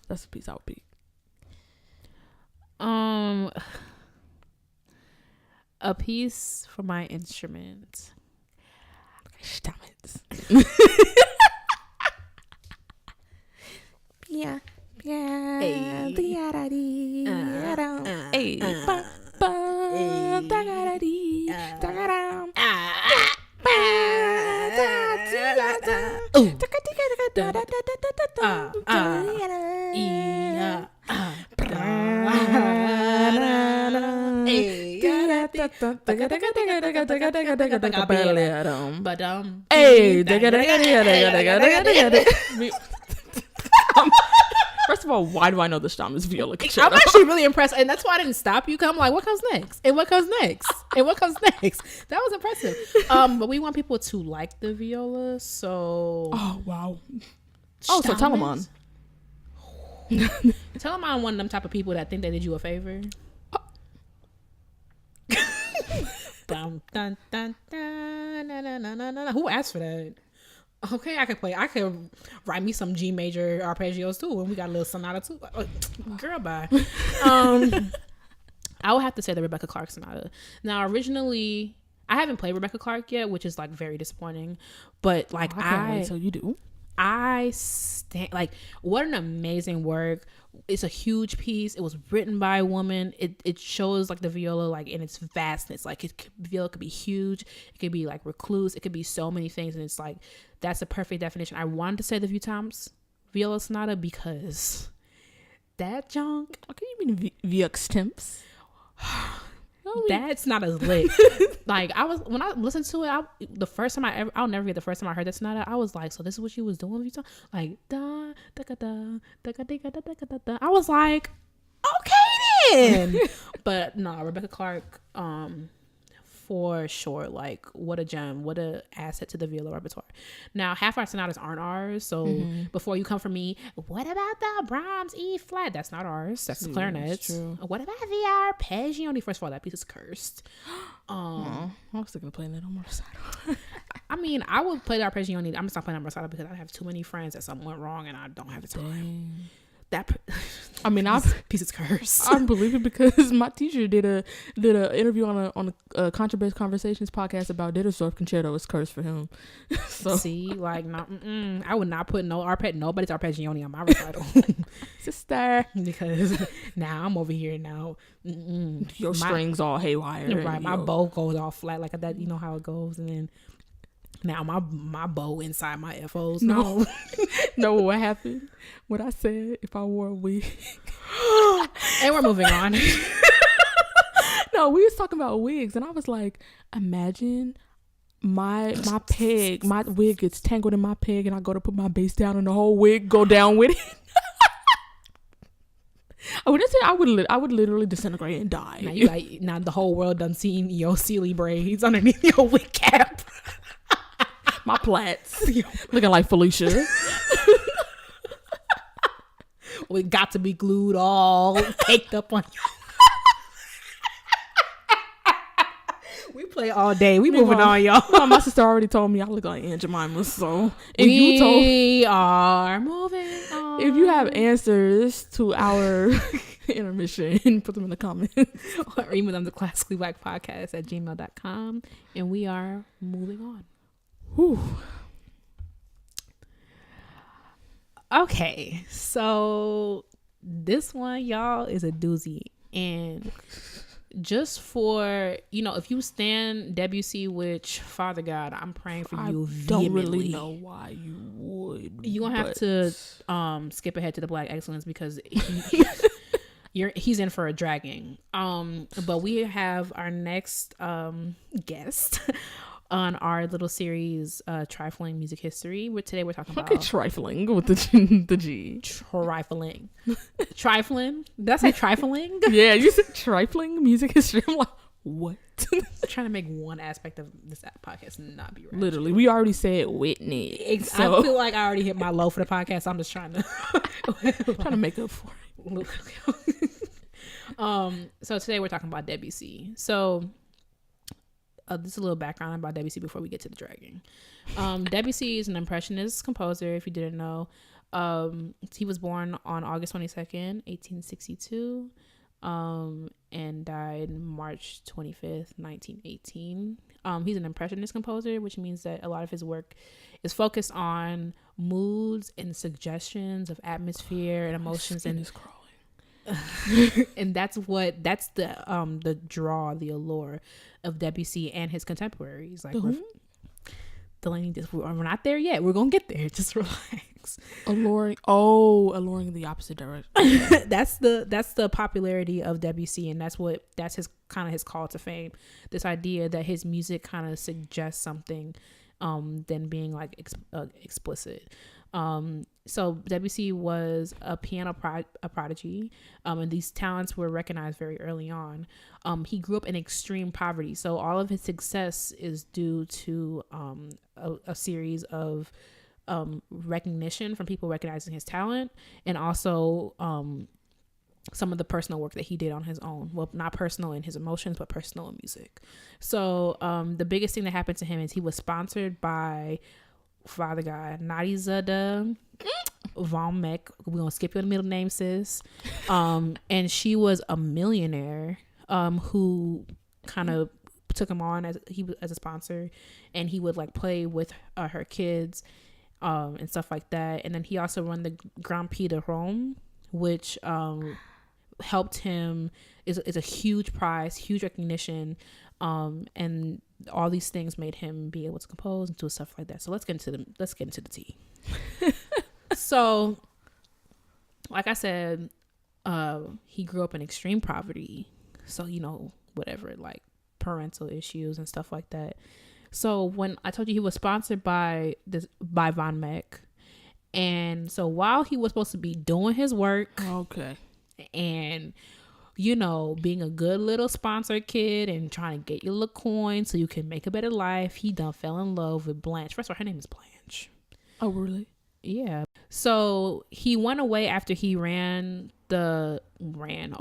that's a piece I would pick. A piece for my instrument. Stop it. Yeah. First of all, why do I know the Stamm's viola concerto? I'm actually really impressed, and that's why I didn't stop you. Cause I'm like, what comes next? And what comes next? And what comes next? That was impressive. But we want people to like the viola, so. Oh wow. Oh, so tell them on. Tell them I'm one of them type of people that think they did you a favor. Dun, dun, dun, dun, na, na, na, na, na. Who asked for that? Okay, I could write me some G major arpeggios too, and we got a little sonata too. Girl, bye. I would have to say the Rebecca Clark sonata. Now, originally, I haven't played Rebecca Clark yet, which is like very disappointing. But like, I can't wait till you do. Like, what an amazing work. It's a huge piece. It was written by a woman. It shows like the viola like in its vastness. Like viola could be huge. It could be like recluse. It could be so many things. And it's like, that's a perfect definition. I wanted to say the Vieux-Temps viola sonata because that junk. Okay, you mean Vieux-Temps? That's not as lit. Like when I listened to it, the first time I'll never forget the first time I heard that sonata. I was like, so this is what you was doing? Like da da da da da da da da da da. I was like, okay then. But no, Rebecca Clark, for sure, like what a gem, what a asset to the viola repertoire. Now, half our sonatas aren't ours, so before you come for me, what about the Brahms E flat? That's not ours. That's the clarinet. What about the arpeggione? First of all, that piece is cursed. I was still gonna play that on my recital. I mean, I would play the arpeggione. I'm just not playing on my recital because I have too many friends that something went wrong and I don't have the time. Piece is cursed. I believe it because my teacher did a interview on a Contrabass Conversations podcast about Dittersdorf concerto. It's cursed for him. So see, like, I would not put nobody's arpeggione on my recital, sister, because now I'm over here now. Your strings all haywire, right? My bow goes all flat like that. You know how it goes, and then. Now my bow inside my FOs. No. No, what happened? What I said, if I wore a wig. And we're moving on. No, we was talking about wigs and I was like, imagine my wig gets tangled in my peg and I go to put my bass down and the whole wig go down with it. I would literally disintegrate and die. Now the whole world done seen your Sealy braids underneath your wig cap. My plaits looking like Felicia. We got to be glued all caked up on you. We play all day. We moving on, y'all. My sister already told me I look like Aunt Jemima. So we are moving on. If you have answers to our intermission, put them in the comments. Or email them to classicallyblackpodcast@gmail.com. And we are moving on. Whew. Okay, so this one, y'all, is a doozy. And just for, if you stand Debussy, which, Father God, I'm praying for you vehemently. Don't really know why you would. You're going to have to skip ahead to the Black Excellence because he's in for a dragging. But we have our next guest on our little series, Trifling Music History. Today we're talking about... trifling with the G. Trifling. Trifling? Did I say trifling? Yeah, you said trifling music history. I'm like, what? I'm trying to make one aspect of this podcast not be right. Literally, we already said Whitney. So. I feel like I already hit my low for the podcast. I'm just trying to make up for it. So today we're talking about Debussy. So... this is a little background about Debussy before we get to the dragging. Debussy is an impressionist composer, if you didn't know. He was born on August 22nd, 1862, and died March 25th, 1918. He's an impressionist composer, which means that a lot of his work is focused on moods and suggestions of atmosphere and emotions. And that's the draw, the allure of Debussy and his contemporaries. Like, Delaney, we're not there yet. We're gonna get there. Just relax. Alluring in the opposite direction. That's the popularity of Debussy, and that's his kind of his call to fame. This idea that his music kind of suggests something, than being like explicit. So Debussy was a piano prodigy, and these talents were recognized very early on. He grew up in extreme poverty, so all of his success is due to a series of recognition from people recognizing his talent, and also some of the personal work that he did on his own. Well, not personal in his emotions, but personal in music. So the biggest thing that happened to him is he was sponsored by Father God, Nadizada Von Meck. We're gonna skip your middle name, sis. And she was a millionaire who kind of took him on as a sponsor, and he would like play with her kids and stuff like that. And then he also won the Grand Prix de Rome, which helped him. Is a huge prize, huge recognition, and all these things made him be able to compose and do stuff like that. So let's get into the tea. So, like I said, he grew up in extreme poverty. So, whatever, like parental issues and stuff like that. So when I told you he was sponsored by Von Meck, and so while he was supposed to be doing his work, okay, and you know, being a good little sponsored kid and trying to get your little coin so you can make a better life, he done fell in love with Blanche. First of all, her name is Blanche. Oh, really? Yeah. So he went away after he won the Grand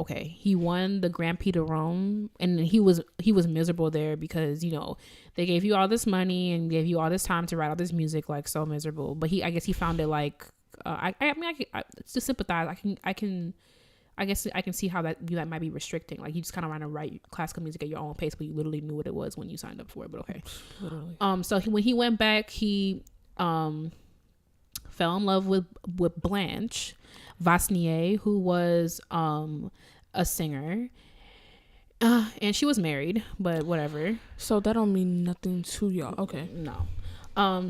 Prix de Rome, and he was miserable there because, you know, they gave you all this money and gave you all this time to write all this music, like so miserable. But I guess he found it like I to sympathize. I guess I can see how that might be restricting. Like, you just kind of want to write classical music at your own pace, but you literally knew what it was when you signed up for it. But okay. Literally. So when he went back, he fell in love with Blanche Vasnier, who was a singer, and she was married, but whatever. So that don't mean nothing to y'all. Okay. No.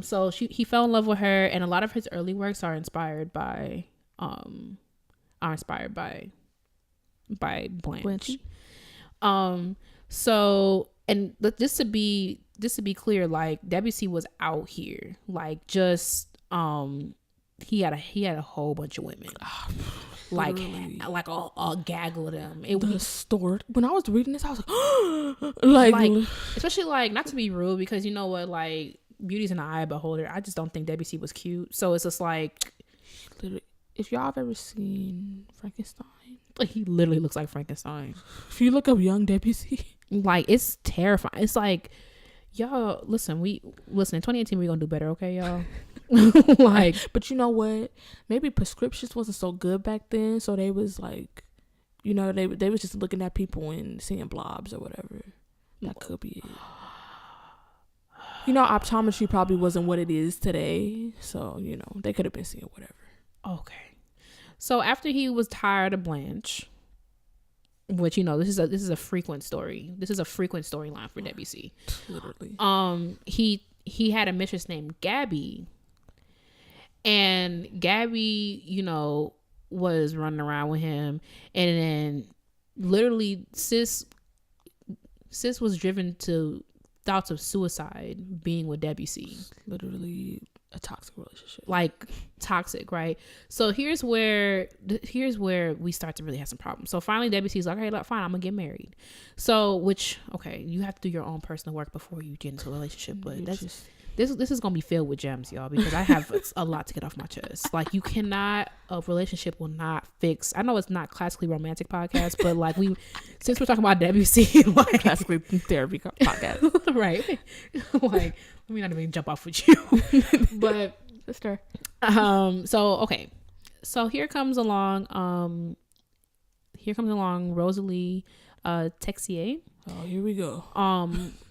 So he fell in love with her, and a lot of his early works are inspired by Blanche. So, and just to be clear, like, Debussy was out here, like, just he had a whole bunch of women, like a gaggle of them. It was stored. When I was reading this, I was like, especially, like, not to be rude, because you know what, like, beauty's in the eye of the beholder. I just don't think Debussy was cute, so it's just like, literally, if y'all have ever seen Frankenstein, like, he literally looks like Frankenstein. If you look up young Debussy, like, it's terrifying. It's like, y'all, listen, in 2018 we're gonna do better, okay, y'all? Like, but you know what? Maybe prescriptions wasn't so good back then, so they was like, you know, they was just looking at people and seeing blobs or whatever. That could be it. You know, optometry probably wasn't what it is today, so, you know, they could have been seeing whatever. Okay. So after he was tired of Blanche, which, you know, this is a frequent story. This is a frequent storyline for Debussy. Literally. He had a mistress named Gabby, and Gabby, you know, was running around with him, and then literally sis was driven to thoughts of suicide being with Debussy. Literally a toxic relationship, like toxic, right? So here's where we start to really have some problems. So finally Debussy's like, okay, fine, I'm gonna get married. So you have to do your own personal work before you get into a relationship, but this is gonna be filled with gems, y'all, because I have a lot to get off my chest. Like, a relationship will not fix. I know it's not classically romantic podcast, but like, since we're talking about Debussy, like, classically therapy podcast, right? Like, let me not even jump off with you. But sister. So here comes along Rosalie Texier. Oh, here we go.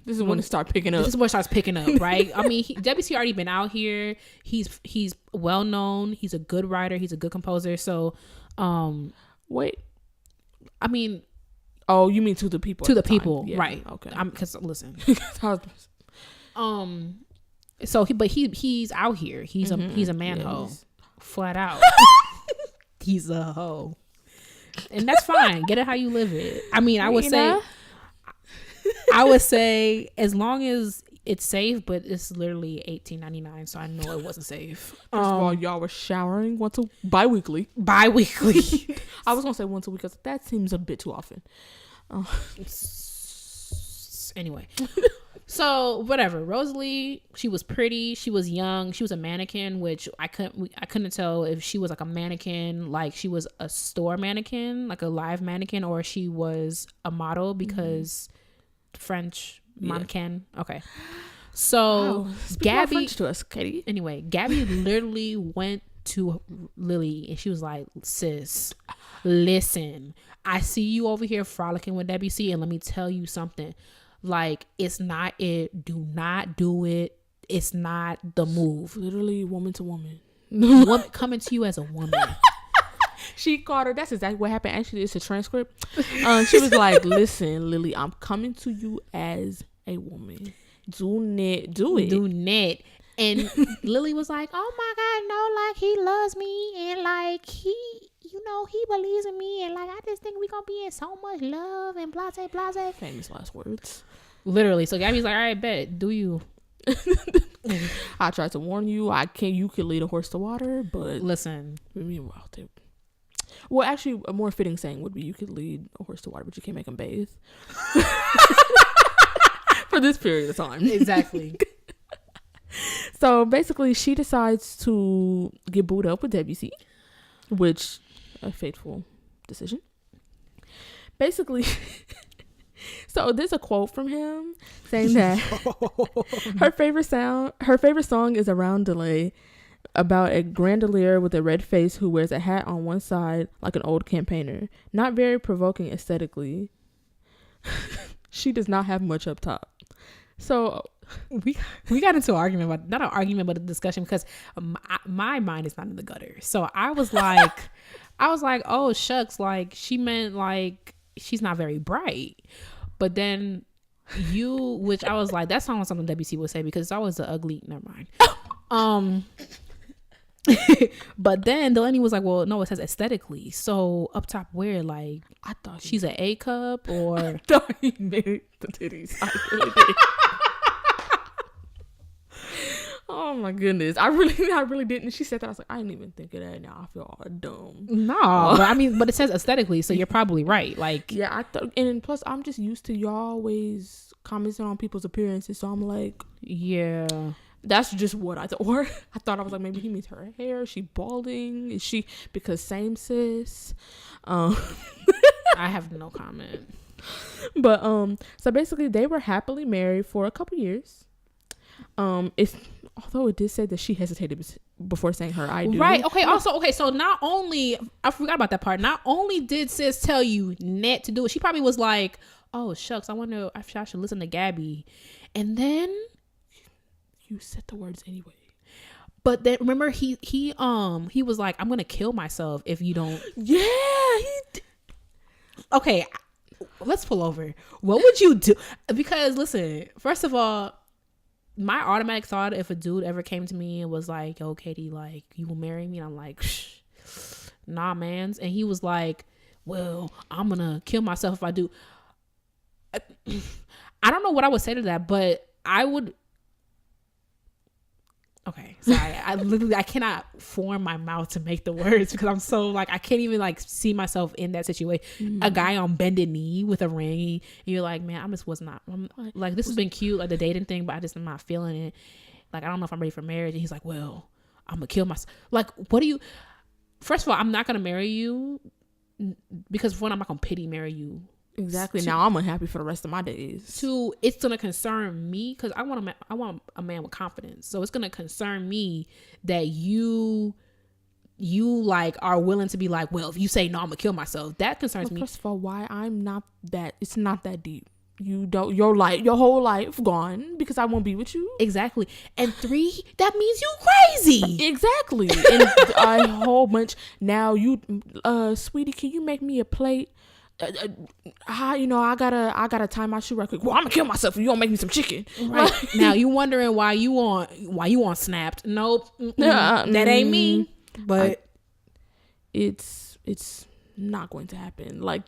This is when it starts picking up. This is where it starts picking up, right? I mean, Debussy already been out here. He's well known. He's a good writer. He's a good composer. So, wait. I mean, oh, you mean to the people? To the people, yeah, right? Okay. Because listen. So he's out here. He's a man hoe, flat out. He's a hoe, and that's fine. Get it how you live it. I mean, I would say as long as it's safe, but it's literally $18.99, so I know it wasn't safe. First of all, y'all were showering bi-weekly. Bi-weekly. I was gonna say once a week, because that seems a bit too often. Anyway. So whatever, Rosalie, she was pretty, she was young, she was a mannequin, which I couldn't tell if she was like a mannequin, like she was a store mannequin, like a live mannequin, or she was a model, because French mannequin. Okay. So wow. Gabby, French to us, Katie. Anyway, Gabby literally went to Lily and she was like, sis, listen, I see you over here frolicking with Debussy, and let me tell you something. Like, it's not it. Do not do it. It's not the move. Literally woman to woman. Woman coming to you as a woman. She called her. That's exactly what happened. Actually, it's a transcript. She was like, listen, Lily, I'm coming to you as a woman. Do not. And Lily was like, oh my God, no, like, he loves me, and like, you know, he believes in me, and like I just think we gonna be in so much love and blase blase. Famous last words. Literally. So Gabby's like, all right, bet, do you? I tried to warn you. You could lead a horse to water, but listen. Well, actually, a more fitting saying would be you could lead a horse to water, but you can't make him bathe. For this period of time. Exactly. So basically, she decides to get booed up with Debussy, which a fateful decision. Basically, so there's a quote from him saying that her favorite song is a roundelay about a grandolier with a red face who wears a hat on one side like an old campaigner. Not very provoking aesthetically. She does not have much up top. So we got into an argument about, not an argument but a discussion, because my mind is not in the gutter. So I was like oh shucks, like she meant like she's not very bright. But then which I was like, that's not something Debussy would say, because it's always the ugly, never mind. But then Delaney was like, well, no, it says aesthetically. So up top where, like, I thought she's an A cup, or I thought he made the titties. I really did. Oh my goodness, I really didn't. She said that, I was like, I didn't even think of that. Now I feel all dumb. No, but I mean, but it says aesthetically, so you're probably right. Like, yeah, I thought, and plus I'm just used to y'all always commenting on people's appearances, so I'm like, yeah, that's just what I thought. Or I thought, I was like, maybe he means her hair. Is she balding? Is she, because same sis. I have no comment. But so basically they were happily married for a couple years. Although it did say that she hesitated before saying her I do. Right. Okay. Also, okay. So not only, I forgot about that part. Not only did sis tell you not to do it, she probably was like, "Oh shucks, I wonder if I should listen to Gabby." And then you said the words anyway. But then remember, he was like, "I'm gonna kill myself if you don't." Yeah. Okay. Let's pull over. What would you do? Because listen, first of all, my automatic thought, if a dude ever came to me and was like, yo, Katie, like, you will marry me? And I'm like, nah, mans. And he was like, well, I'm gonna kill myself if I do. I don't know what I would say to that, but I would. Okay, sorry. I cannot form my mouth to make the words, because I'm so like, I can't even like see myself in that situation. Mm-hmm. A guy on bended knee with a ring, and you're like, man, I just was not. I'm like, this has been cute, like the dating thing, but I just am not feeling it. Like, I don't know if I'm ready for marriage. And he's like, well, I'm gonna kill myself. Like, what do you? First of all, I'm not gonna marry you, because one, I'm not gonna pity marry you. Exactly. Now I'm unhappy for the rest of my days. Two, it's gonna concern me, because I want a man with confidence. So it's gonna concern me that you like are willing to be like, well, if you say no, I'm gonna kill myself. That concerns me. First of all, why I'm not that? It's not that deep. You don't. Your whole life gone because I won't be with you. Exactly. And three, that means you crazy. Exactly. And a whole bunch. Now you, sweetie, can you make me a plate? I gotta tie my shoe right quick. Well, I'm gonna kill myself if you don't make me some chicken. Right. Now you wondering why you on Snapped. Nope. That ain't me. But it's not going to happen. Like,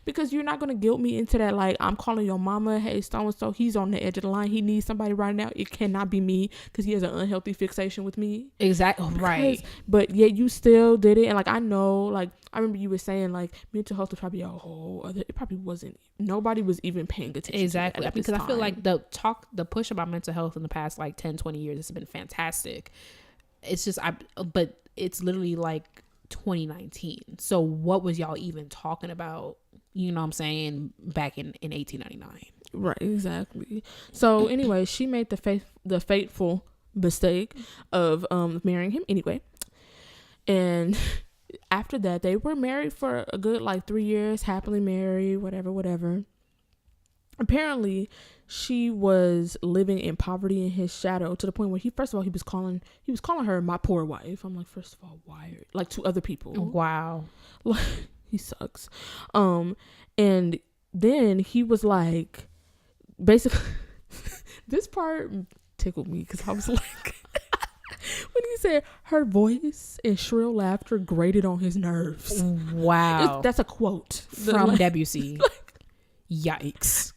because you're not going to guilt me into that. Like, I'm calling your mama, hey, so he's on the edge of the line, he needs somebody right now. It cannot be me, because he has an unhealthy fixation with me. Exactly. Right. But yet you still did it. And like, I know, like, I remember you were saying like mental health was probably a whole other, it probably wasn't, nobody was even paying attention. Exactly. To because I feel like the push about mental health in the past like 10-20 years has been fantastic. It's just but it's literally like 2019. So what was y'all even talking about, you know what I'm saying, back in 1899? Right, exactly. So anyway, she made the fateful mistake of marrying him anyway. And after that, they were married for a good like 3 years, happily married, whatever. Apparently, she was living in poverty in his shadow, to the point where he was calling her my poor wife. I'm like, first of all, why? Like, to other people. Wow. Like, he sucks. And then he was like, basically, this part tickled me, because I was like, when he said her voice and shrill laughter grated on his nerves. Wow. That's a quote from Debussy. Yikes.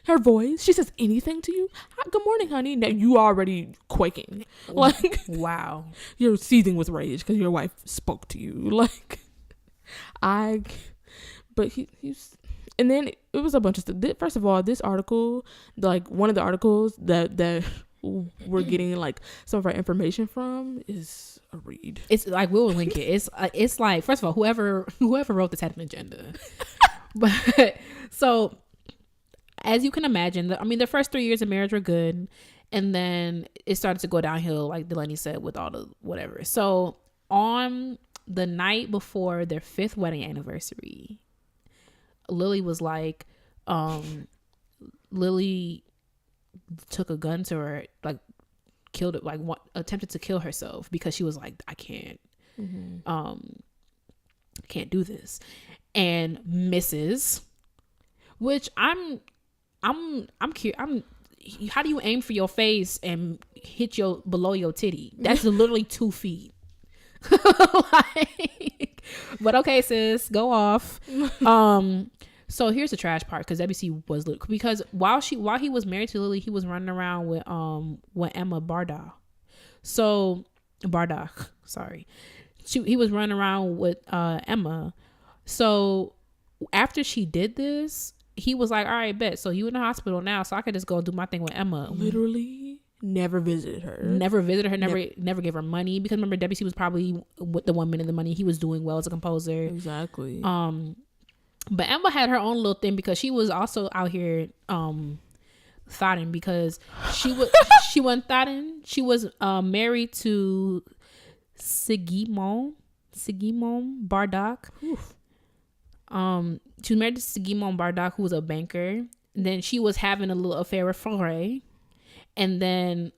Her voice, she says anything to you. Good morning, honey. Now you already quaking. Like, wow. You're seething with rage because your wife spoke to you. Like, but he's, and then it was a bunch of stuff. First of all, this article, like one of the articles that we're getting like some of our information from is a read. It's like, we'll link it. It's like, first of all, whoever wrote this had an agenda. But so, as you can imagine, the first 3 years of marriage were good, and then it started to go downhill, like Delaney said, with all the whatever. So on the night before their 5th wedding anniversary, Lily was like, Lily took a gun to her, like killed it, like attempted to kill herself because she was like, I can't, can't do this. And Mrs., which I'm curious. How do you aim for your face and hit below your titty? That's literally 2 feet. Like, but okay, sis, go off. So here's the trash part, because Debussy was because while he was married to Lily, he was running around with Emma Bardak. So Bardak, sorry, he was running around with Emma. So after she did this, he was like, all right, bet. So you in the hospital now, so I could just go do my thing with Emma. Literally never visited her. Never gave her money, because remember, Debussy was probably with the woman in the money. He was doing well as a composer. Exactly. But Emma had her own little thing, because she was also out here thotting, because she wasn't thotting. She was married to Sigmund Bardak. Oof. She was married to Sigmund Bardak, who was a banker. And then she was having a little affair with Fauré, and then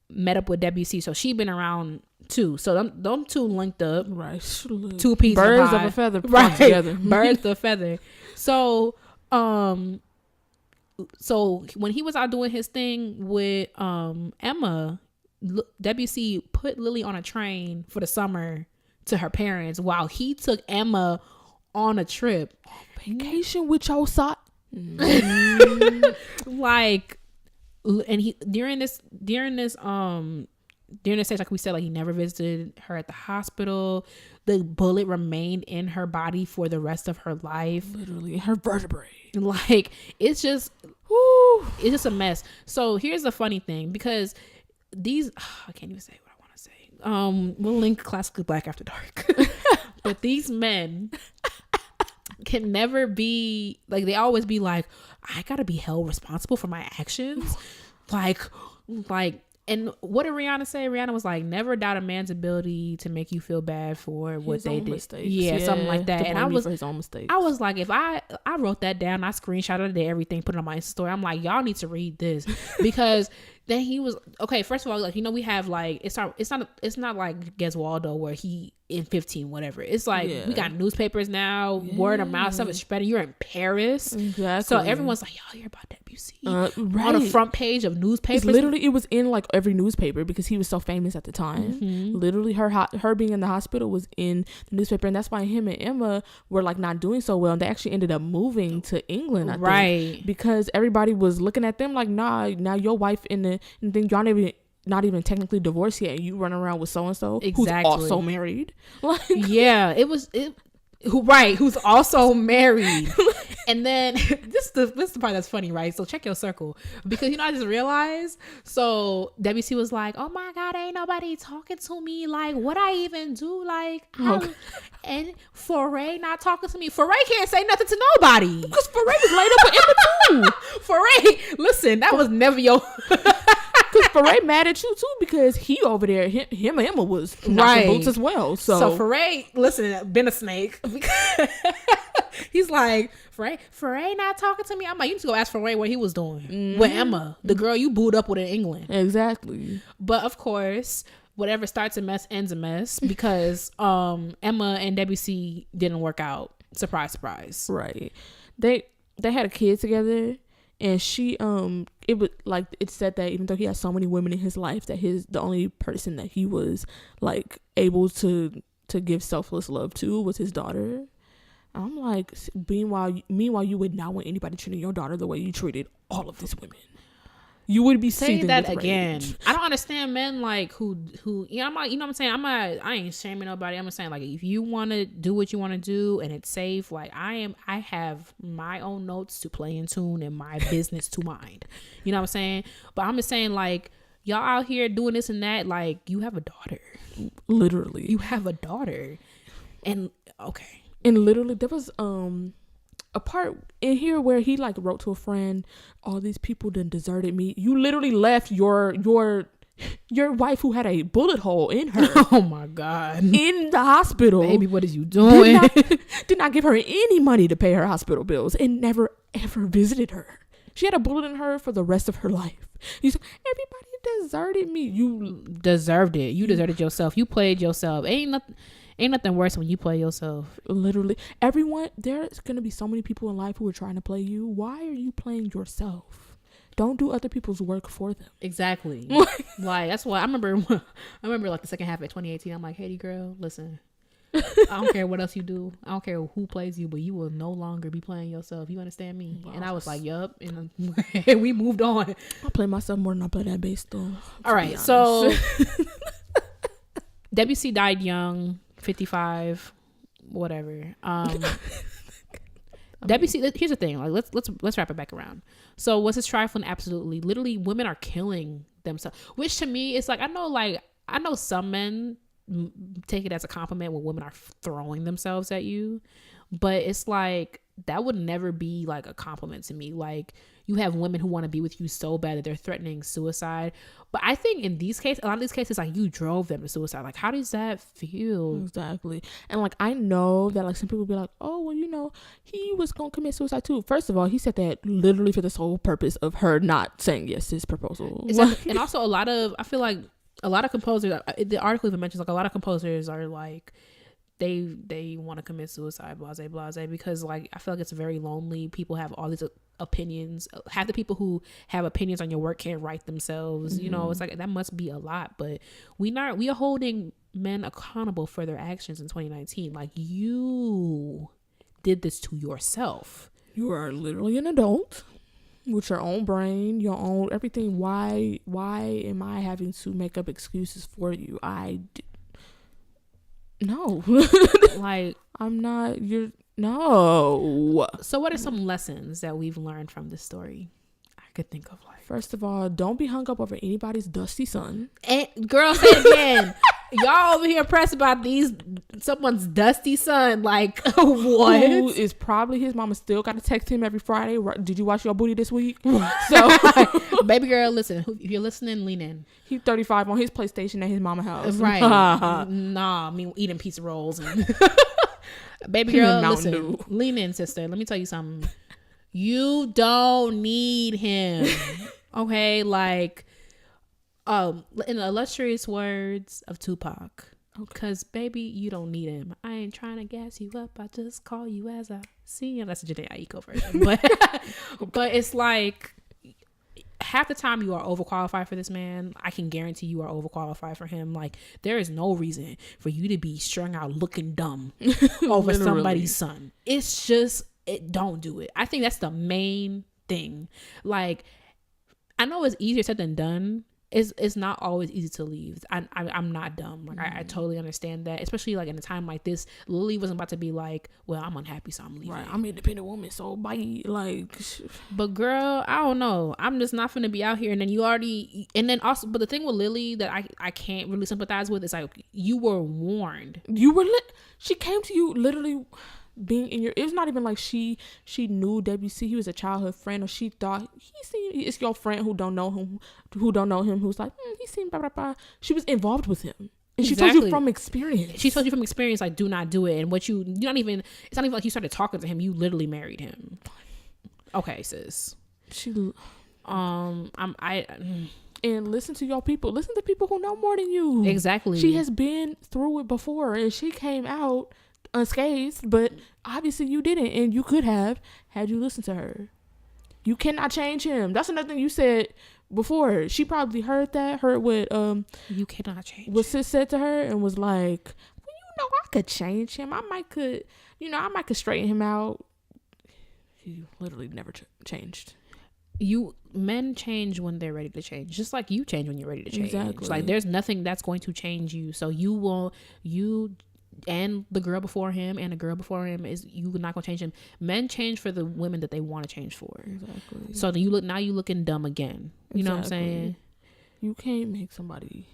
met up with Debussy. So she been around too. So them two linked up. Right. 2 pieces birds of a feather. Right. Together. Birds of a feather. So so when he was out doing his thing with Emma, Debussy put Lily on a train for the summer to her parents, while he took Emma on a trip. Vacation with your son. Like, and he during this stage, like we said, like he never visited her at the hospital. The bullet remained in her body for the rest of her life. Literally, her vertebrae. Like, it's just a mess. So here's the funny thing, because these, I can't even say what I want to say. We'll link Classically Black After Dark. But these men can never be like, they always be like, I gotta be held responsible for my actions. like And what did Rihanna say? Rihanna was like, never doubt a man's ability to make you feel bad for what they did. Mistakes. Yeah, something like that. And I was, for his own mistakes. I was like, if I wrote that down, I screenshotted it, everything, put it on my Insta story. I'm like, y'all need to read this, because then he was, okay, first of all, like, we have like, it's not like Gesualdo where he in 15 whatever. It's like, we got newspapers now, word of mouth stuff is spreading. You're in Paris, exactly. So everyone's like, y'all hear about Debussy right. on the front page of newspapers. Literally, it was in like every newspaper because he was so famous at the time. Literally, her being in the hospital was in the newspaper, and that's why him and Emma were like not doing so well, and they actually ended up moving to England, I think, because everybody was looking at them like, nah, now your wife and then y'all not even technically divorced yet, and you run around with so and so who's also married. Like, yeah, who's also married. And then this is the part that's funny, right? So check your circle, because I just realized, so Debussy was like, oh my God, ain't nobody talking to me, like what I even do, like and Fauré not talking to me. Fauré can't say nothing to nobody because Fauré was laid up with Emma too. Fauré, listen, that was never your because Fauré mad at you too, because he over there, him and Emma was knocking boots as well. So Fauré, listen, been a snake. He's like, Fauré not talking to me. I'm like, you need to go ask Fauré what he was doing with Emma, the girl you booed up with in England. Exactly. But of course, whatever starts a mess ends a mess, because Emma and Debussy didn't work out. Surprise, surprise. Right. They had a kid together, And she it was like, it said that even though he had so many women in his life, that the only person that he was like able to give selfless love to was his daughter. I'm like, meanwhile you would not want anybody treating your daughter the way you treated all of these women. You would be saying that again. Rage. I don't understand men like who I'm not, you know what I'm saying, I ain't shaming nobody. I'm saying, like, if you want to do what you want to do and it's safe, like I have my own notes to play in tune and my business to mind. You know what I'm saying? But I'm just saying, like, y'all out here doing this and that, like, you have a daughter. Literally. You have a daughter. And okay. And literally there was a part in here where he like wrote to a friend, all these people done deserted me. You literally left your wife who had a bullet hole in her. Oh my God. In the hospital. Baby, what is you doing? Did not give her any money to pay her hospital bills and never ever visited her. She had a bullet in her for the rest of her life. You said, everybody deserted me. You deserved it. You deserted yourself. You played yourself. Ain't nothing worse when you play yourself. Literally. Everyone, there's going to be so many people in life who are trying to play you. Why are you playing yourself? Don't do other people's work for them. Exactly. Like, that's why I remember like the second half of 2018, I'm like, Haiti girl, listen, I don't care what else you do. I don't care who plays you, but you will no longer be playing yourself. You understand me? Wow. And I was like, yup. And we moved on. I play myself more than I play that bass though. All right. So Debussy died young. 55, whatever. Debussy, here's the thing, like, let's wrap it back around. So was his Triflin? Absolutely. Literally, women are killing themselves, which to me, it's like, I know some men take it as a compliment when women are throwing themselves at you, but it's like, that would never be like a compliment to me. Like, you have women who want to be with you so bad that they're threatening suicide. But I think in these cases, a lot of these cases, like, you drove them to suicide. Like, how does that feel? Exactly. And like, I know that like some people be like, oh, well, you know, he was gonna commit suicide too. First of all, he said that literally for the sole purpose of her not saying yes to his proposal. Exactly. And also I feel like a lot of composers, the article even mentions, like, a lot of composers are like, they want to commit suicide, blase, because, like, I feel like it's very lonely. People have all these opinions. Half the people who have opinions on your work can't write themselves. Mm-hmm. You know, it's like, that must be a lot. But we are holding men accountable for their actions in 2019. Like, you did this to yourself. You are literally an adult with your own brain, your own everything. Why am I having to make up excuses for you? No. Like, I'm not. No. So what are some lessons that we've learned from this story? I could think of, like, first of all, don't be hung up over anybody's dusty son. And girl, say it again. Y'all over here impressed about someone's dusty son. Like, what? Who is probably his mama still got to text him every Friday. Did you wash your booty this week? So, baby girl, listen. If you're listening, lean in. He's 35 on his PlayStation at his mama house. Right. Nah, I mean, eating pizza rolls. And baby girl, listen. Lean in, sister. Let me tell you something. You don't need him. Okay? Like, in the illustrious words of Tupac, because baby, you don't need him. I ain't trying to gas you up. I just call you as I see him. That's a Janae Aiko version. But it's like, half the time you are overqualified for this man. I can guarantee you are overqualified for him. Like, there is no reason for you to be strung out looking dumb over somebody's son. It's just, don't do it. I think that's the main thing. Like, I know it's easier said than done. It's not always easy to leave. I'm not dumb. Like, I totally understand that, especially like in a time like this. Lily wasn't about to be like, well, I'm unhappy, so I'm leaving. Right, I'm an independent woman, so bye. Like, but girl, I don't know. I'm just not finna be out here. And then also, but the thing with Lily that I can't really sympathize with is, like, you were warned. She came to you literally being in your, it was not even like she knew Debussy. He was a childhood friend, or she thought it's your friend who don't know him, who's like, he seemed blah blah blah. She was involved with him, and she told you from experience. She told you from experience, like, do not do it. And what it's not even like you started talking to him. You literally married him. Okay, sis. And listen to your people. Listen to people who know more than you. Exactly. She has been through it before, and she came out unscathed, but obviously you didn't, and you could have, had you listened to her. You cannot change him. That's another thing you said before. She probably heard what you cannot change what sis said to her, and was like, well, I could change him. I might could straighten him out. He literally never changed. Men change when they're ready to change, just like you change when you're ready to change. Exactly. Like there's nothing that's going to change you. So you and the girl before him and the girl before him you're not gonna change him. Men change for the women that they want to change for. Exactly. So you looking dumb again. You know what I'm saying? You can't make somebody.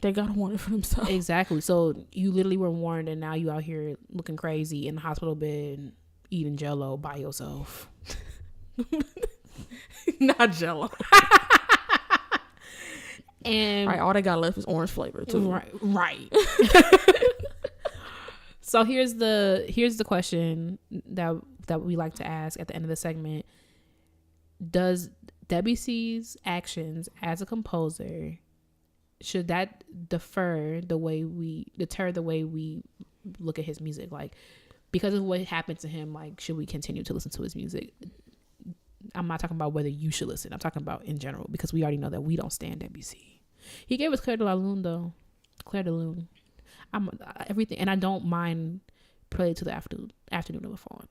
They gotta want it for themselves. Exactly. So you literally were warned, and now you out here looking crazy in the hospital bed, eating Jello by yourself. Not Jello. And all they got left is orange flavor too. Right. So here's the question that we like to ask at the end of the segment. Does Debussy's actions as a composer, should that deter the way we look at his music? Like, because of what happened to him, like, should we continue to listen to his music? I'm not talking about whether you should listen. I'm talking about in general, because we already know that we don't stand Debussy. He gave us Clair de la Lune, though. Clair de Lune. Everything, and I don't mind Prelude to the Afternoon of the Fawn.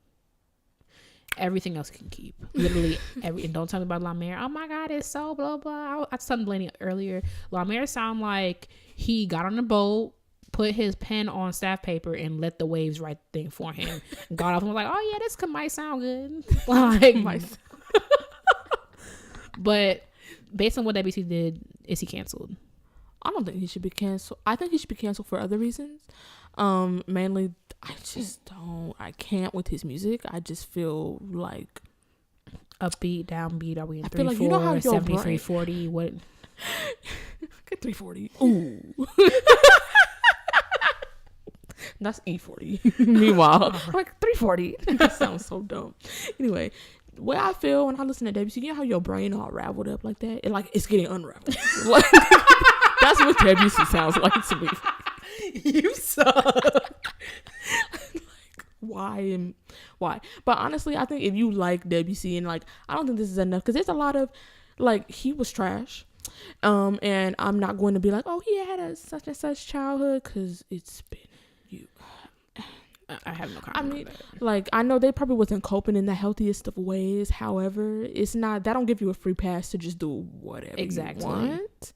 Everything else can keep. Literally and don't tell me about La Mer. Oh my God, it's so blah blah. I was telling Blaney earlier. La Mer sound like he got on a boat, put his pen on staff paper, and let the waves write the thing for him. Got off and was like, oh yeah, this might sound good. Like, but based on what Debussy did, is he canceled? I don't think he should be canceled. I think he should be canceled for other reasons. Mainly, I can't with his music. I just feel like upbeat, downbeat. Are we in 3/4, like, you know how 73, 40? What? Get 340. Ooh. That's E40. Meanwhile, I'm like 340. That sounds so dumb. Anyway, what I feel when I listen to Debussy, you know how your brain all raveled up like that? It's getting unraveled. Like, that's what Debussy sounds like to me. You suck. Why? But honestly, I think if you like Debussy, and like, I don't think this is enough, because there's a lot of, like, he was trash. And I'm not going to be like, oh, he had a such and such childhood, because it's been you. I have no comment. I mean, like, I know they probably wasn't coping in the healthiest of ways. However, it's not, that don't give you a free pass to just do whatever you want.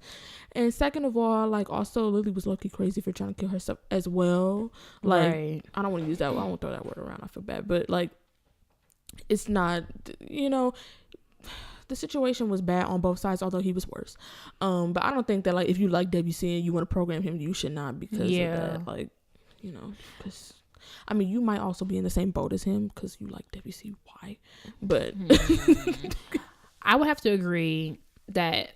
And second of all, like, also Lily was low-key crazy for trying to kill herself as well. Like, right. I don't want to use that. I won't throw that word around. I feel bad, but like, it's not, the situation was bad on both sides, although he was worse. But I don't think that, like, if you like Debussy and you want to program him, you should not, because of that. Like, because, I mean, you might also be in the same boat as him because you like Debussy. Why? But I would have to agree that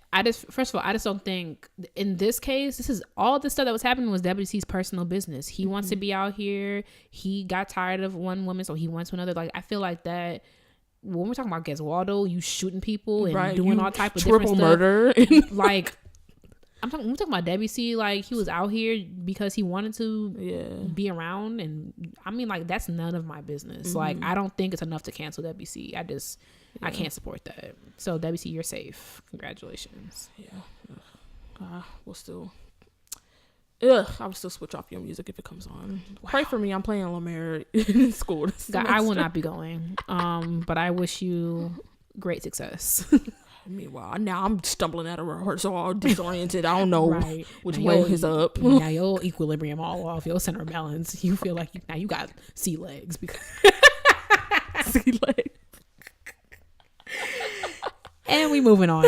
first of all, I just don't think in this case, all this stuff that was happening was Debussy's personal business. He wants to be out here. He got tired of one woman, so he went to another. Like, I feel like that when we're talking about Gesualdo, you shooting people and doing all type of triple different murder. Like, we're talking about Debussy, like, he was out here because he wanted to be around, and I mean, like, that's none of my business. Like, I don't think it's enough to cancel Debussy. I can't support that. So Debussy, you're safe. Congratulations. I will still switch off your music if it comes on. Wow. Pray for me. I'm playing La Mer in school. I will not be going. But I wish you great success. Meanwhile, now I'm stumbling at a rehearsal all disoriented. I don't know which way is up. Now your equilibrium all off, your center balance. You feel like you got sea legs because sea legs. And we moving on.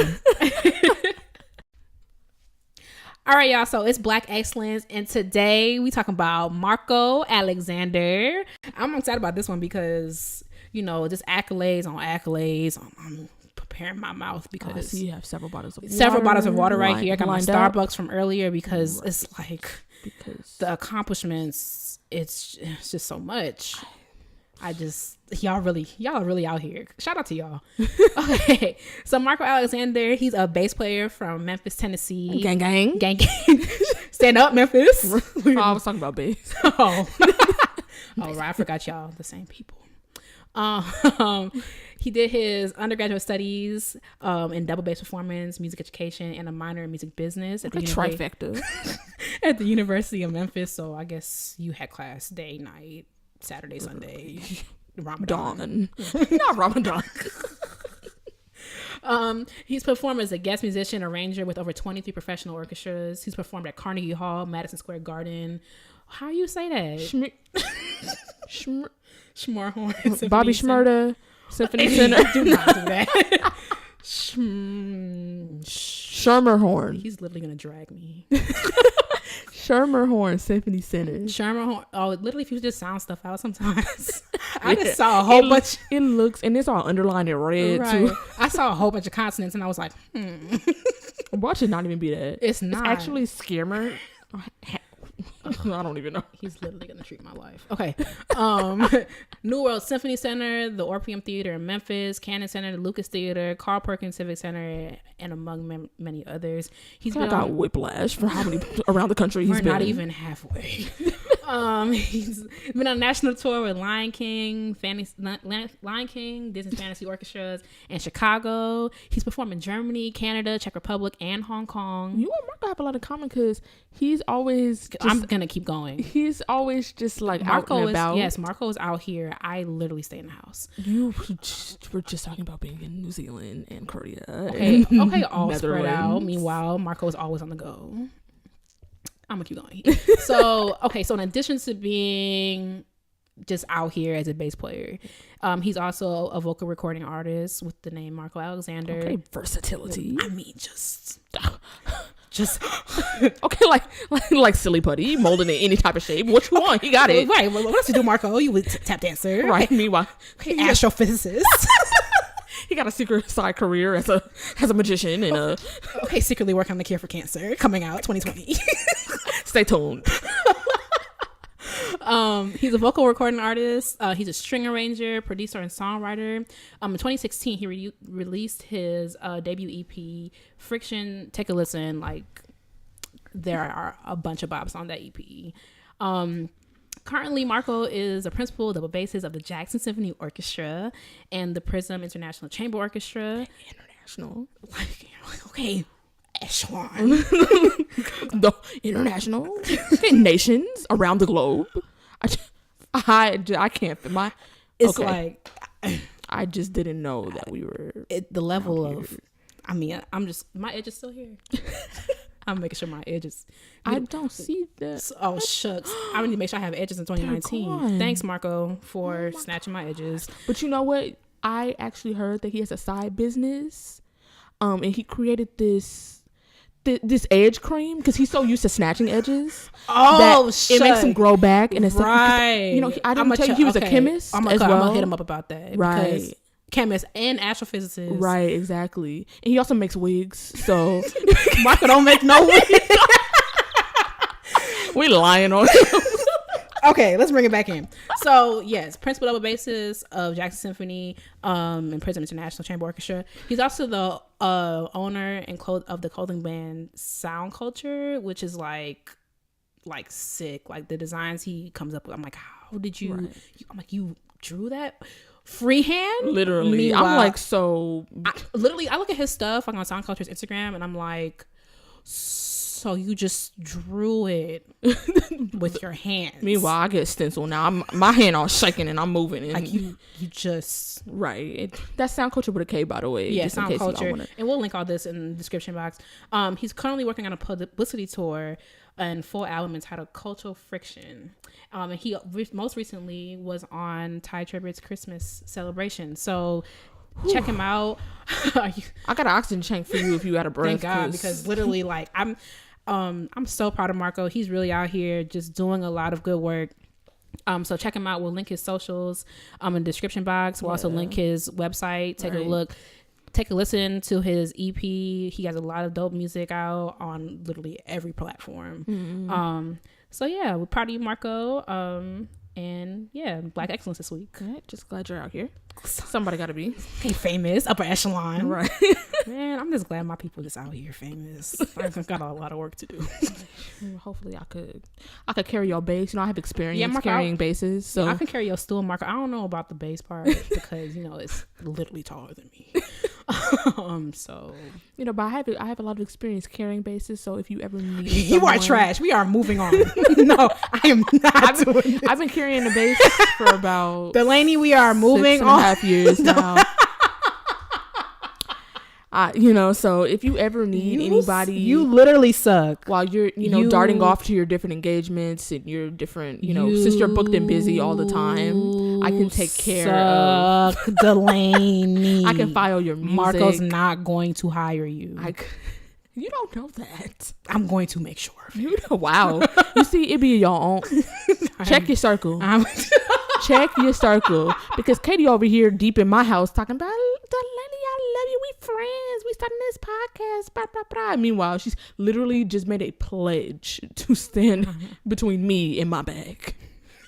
All right, y'all. So it's Black Excellence, and today we talking about Marco Alexander. I'm excited about this one because just accolades on accolades. I'm preparing my mouth because I see you have several bottles of water right here. I got my Starbucks from earlier because it's like the accomplishments. It's just so much. Y'all are really out here. Shout out to y'all. Okay, so Marco Alexander, he's a bass player from Memphis, Tennessee. Gang gang. Stand up, Memphis. I was talking about bass. Oh, right. I forgot y'all the same people. He did his undergraduate studies in double bass performance, music education, and a minor in music business at the trifecta at the University of Memphis. So I guess you had class day, night, Saturday, Sunday, Ramadan. Not Ramadan. He's performed as a guest musician, arranger with over 23 professional orchestras. He's performed at Carnegie Hall, Madison Square Garden. How you say that? Schmorhorn. Bobby Shmurda Symphony Center. Do not do that. Schermerhorn. He's literally gonna drag me. Schermerhorn Symphony Center. Schermerhorn. Oh, literally, if you just sound stuff out sometimes. I just saw a whole bunch. It looks, and it's all underlined in red too. I saw a whole bunch of consonants, and I was like, Watch it not even be that. It's not. It's actually Skimmer. I don't even know. He's literally gonna treat my life. Okay. New World Symphony Center, the Orpheum Theater in Memphis, Cannon Center, the Lucas Theater, Carl Perkins Civic Center, and among many others. He's got whiplash for how many around the country he's been. Not even halfway. He's been on a national tour with Lion King, Disney's Fantasy Orchestras, and Chicago. He's performed in Germany, Canada, Czech Republic, and Hong Kong. You and Marco have a lot in common because he's always. I'm gonna keep going. He's always just like Marco out and about. Yes, Marco's out here. I literally stay in the house. You were just talking about being in New Zealand and Korea. Okay, all spread out. Meanwhile, Marco's always on the go. I'm gonna keep going. So in addition to being just out here as a bass player, he's also a vocal recording artist with the name Marco Alexander. Okay, versatility. I mean, just okay, like silly putty, molding in any type of shape. What you want? He got it. Right. What else you do, Marco? You would tap dancer, right? Meanwhile, astrophysicist. He got a secret side career as a magician and secretly working on the cure for cancer coming out 2020. Stay tuned. He's a vocal recording artist. He's a string arranger, producer, and songwriter. In 2016, he released his debut EP, Friction. Take a listen. Like, there are a bunch of bops on that EP. Currently, Marco is a principal double bassist of the Jackson Symphony Orchestra and the Prism International Chamber Orchestra. International? Okay. Echelon. The international nations around the globe. I can't fit my. It's like I just didn't know that we were the level of. I mean, my edge is still here. I'm making sure my edges. I don't see that. Oh shucks! I need to make sure I have edges in 2019. Thanks, Marco, for snatching my edges. But you know what? I actually heard that he has a side business, and he created this edge cream because he's so used to snatching edges. Oh, it makes him grow back, and it's right. You know, I didn't tell you he was a chemist as well. I'm gonna hit him up about that, right? Chemist and astrophysicist, right? Exactly. And he also makes wigs. So Marco don't make no wigs. We lying on him. Okay, let's bring it back in. So yes, principal double bassist of Jackson Symphony and Prism International Chamber Orchestra. He's also the owner and of the clothing brand Sound Culture, which is like sick. Like the designs he comes up with, I'm like, how did you? Right. I'm like, you drew that freehand? Literally. Meanwhile, I'm like, so. I look at his stuff like on Sound Culture's Instagram, and I'm like, so you just drew it with your hands. Meanwhile, I get stencil now. My hand all shaking and I'm moving. And like you just right. That's Sound Culture with a K, by the way. Yeah, Sound Culture. And we'll link all this in the description box. He's currently working on a publicity tour and full album entitled Cultural Friction. And he most recently was on Ty Tribbett's Christmas celebration. So check him out. I got an oxygen tank for you if you had a breath. Thank God, because literally, like, I'm so proud of Marco. He's really out here just doing a lot of good work. So check him out. We'll link his socials in the description box. We'll also link his website. Take a look. Take a listen to his EP. He has a lot of dope music out on literally every platform. Mm-hmm. So yeah, we're proud of you, Marco. And yeah, Black Excellence this week. Right, just glad you're out here. Somebody got to be. Hey, famous, upper echelon. Right. Man, I'm just glad my people just out here famous. I've got a lot of work to do. Hopefully I could carry your bass. You know, I have experience carrying basses. So I can carry your stool, Marco. I don't know about the bass part because, you know, it's literally taller than me. So, you know, but I have a lot of experience carrying basses. So if you ever need you are trash. We are moving on. No, I am not doing this. I've been carrying the bass for about Delaney, we are moving on. 6.5 years now. You know, so if you ever need anybody, you literally suck while you're, you know, darting off to your different engagements and your different, you know, since you're booked and busy all the time, I can take care of Delaney. I can file your music. Marco's not going to hire you. You don't know that. I'm going to make sure. You know, wow. You see, it be your own. Check your circle. Check your circle. Because Katie over here deep in my house talking about, Delaney, I love you. We friends. We starting this podcast. Blah, blah, blah. Meanwhile, she's literally just made a pledge to stand between me and my bag.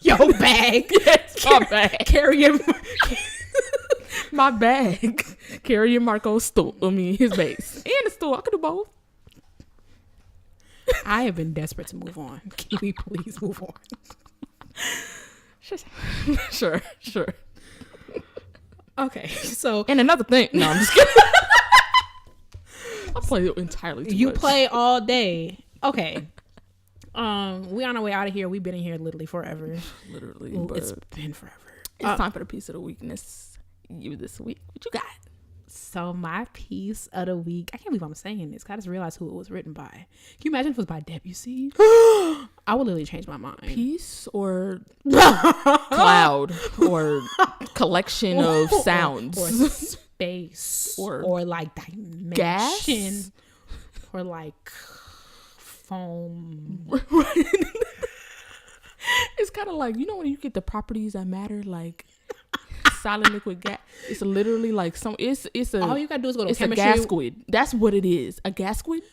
Your bag? Yes, my bag. Carrying my bag. Carrying Marco's stool. I mean, his bass. And the stool. I could do both. I have been desperate to move on. Can we please move on? Sure. Okay, so and another thing. No, I'm just kidding. I play entirely too you much. Play all day. Okay. We on our way out of here. We've been in here literally forever. Literally, it's been forever. It's time for the piece of the weakness. You this week. What you got? So my piece of the week, I can't believe I'm saying this. I just realized who it was written by. Can you imagine if it was by Debussy? I would literally change my mind. Piece or cloud or collection of sounds or space or like dimension gas or like foam. It's kind of like, you know, when you get the properties that matter, like solid, liquid, gas. It's literally like it's a all you gotta do is go to it's chemistry. a gas squid. That's what it is. A gas squid.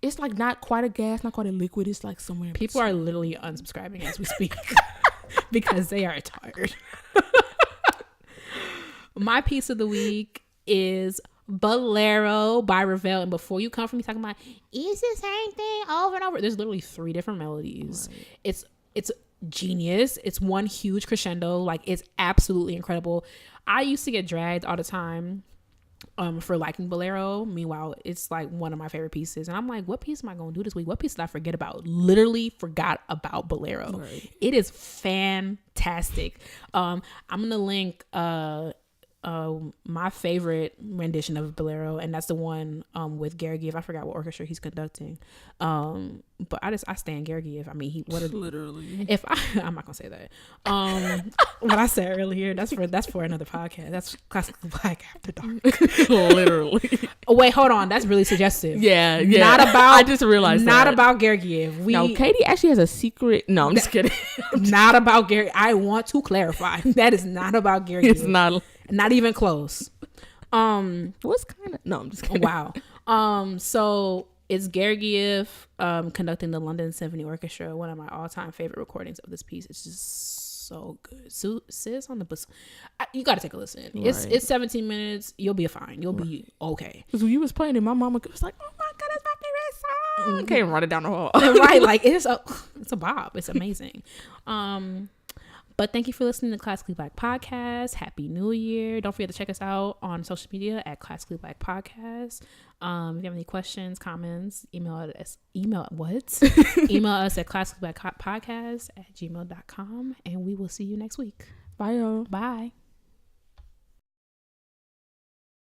It's like not quite a gas, not quite a liquid. It's like somewhere. People are literally unsubscribing as we speak because they are tired. My piece of the week is Bolero by Ravel. And before you come from me talking about it's the same thing over and over, there's literally 3 different melodies. Right. It's genius. It's one huge crescendo. Like, it's absolutely incredible. I used to get dragged all the time for liking Bolero. Meanwhile, it's like one of my favorite pieces, and I'm like, what piece am I gonna do this week? What piece did I forget about? Literally forgot about Bolero. Right. It is fantastic. I'm gonna link my favorite rendition of Bolero, and that's the one with Gergiev. I forgot what orchestra he's conducting, but I stand Gergiev. I mean, literally. I'm not gonna say that. What I said earlier, that's for another podcast. That's Classical Black After Dark. Literally. Oh, wait, hold on. That's really suggestive. Yeah. Not about. I just realized not that. About Gergiev. No, Katie actually has a secret. No, I'm just kidding. Not about Gergiev. I want to clarify. That is not about Gergiev. It's not even close. What's kind of no, I'm just kidding. Wow. So it's Gergiev conducting the London Symphony Orchestra, one of my all-time favorite recordings of this piece. It's just so good. Sis on the bus. You got to take a listen. Right. It's 17 minutes. You'll be fine. You'll be okay. Because when you was playing it, my mama was like, "Oh my god, that's my favorite song." Mm-hmm. Can't run it down the hall. Right, like it's a bop. It's amazing. But thank you for listening to Classically Black Podcast. Happy New Year. Don't forget to check us out on social media at Classically Black Podcast. If you have any questions, comments, email us at classicallyblackpodcast@gmail.com, and we will see you next week. Bye, y'all. Bye.